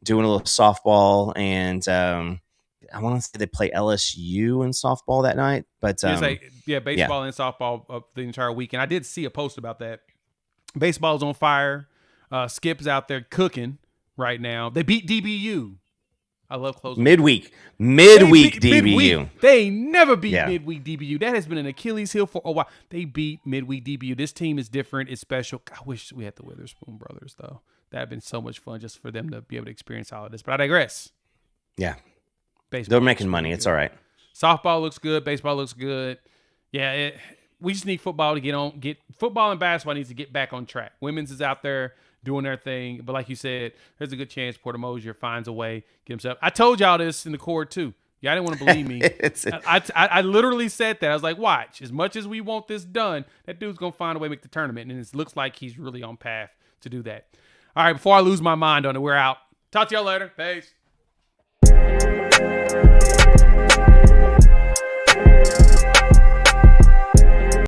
doing a little softball, and I want to say they play LSU in softball that night. But baseball and softball the entire weekend. I did see a post about that. Baseball's on fire. Skip's out there cooking right now. They beat DBU. I love closing midweek DBU. They never beat midweek DBU. That has been an Achilles heel for a while. They beat midweek DBU. This team is different. It's special. I wish we had the Witherspoon brothers though. That'd have been so much fun just for them to be able to experience all of this. But I digress. Yeah, baseball. They're making money. It's all right. Softball looks good. Baseball looks good. Yeah, we just need football to get football and basketball needs to get back on track. Women's is out there doing their thing. But like you said, there's a good chance Porter Moser finds a way, get himself. I told y'all this in the court too. Y'all didn't want to believe me. I literally said that. I was like, watch, as much as we want this done, that dude's going to find a way to make the tournament. And it looks like he's really on path to do that. All right, before I lose my mind on it, we're out. Talk to y'all later. Peace.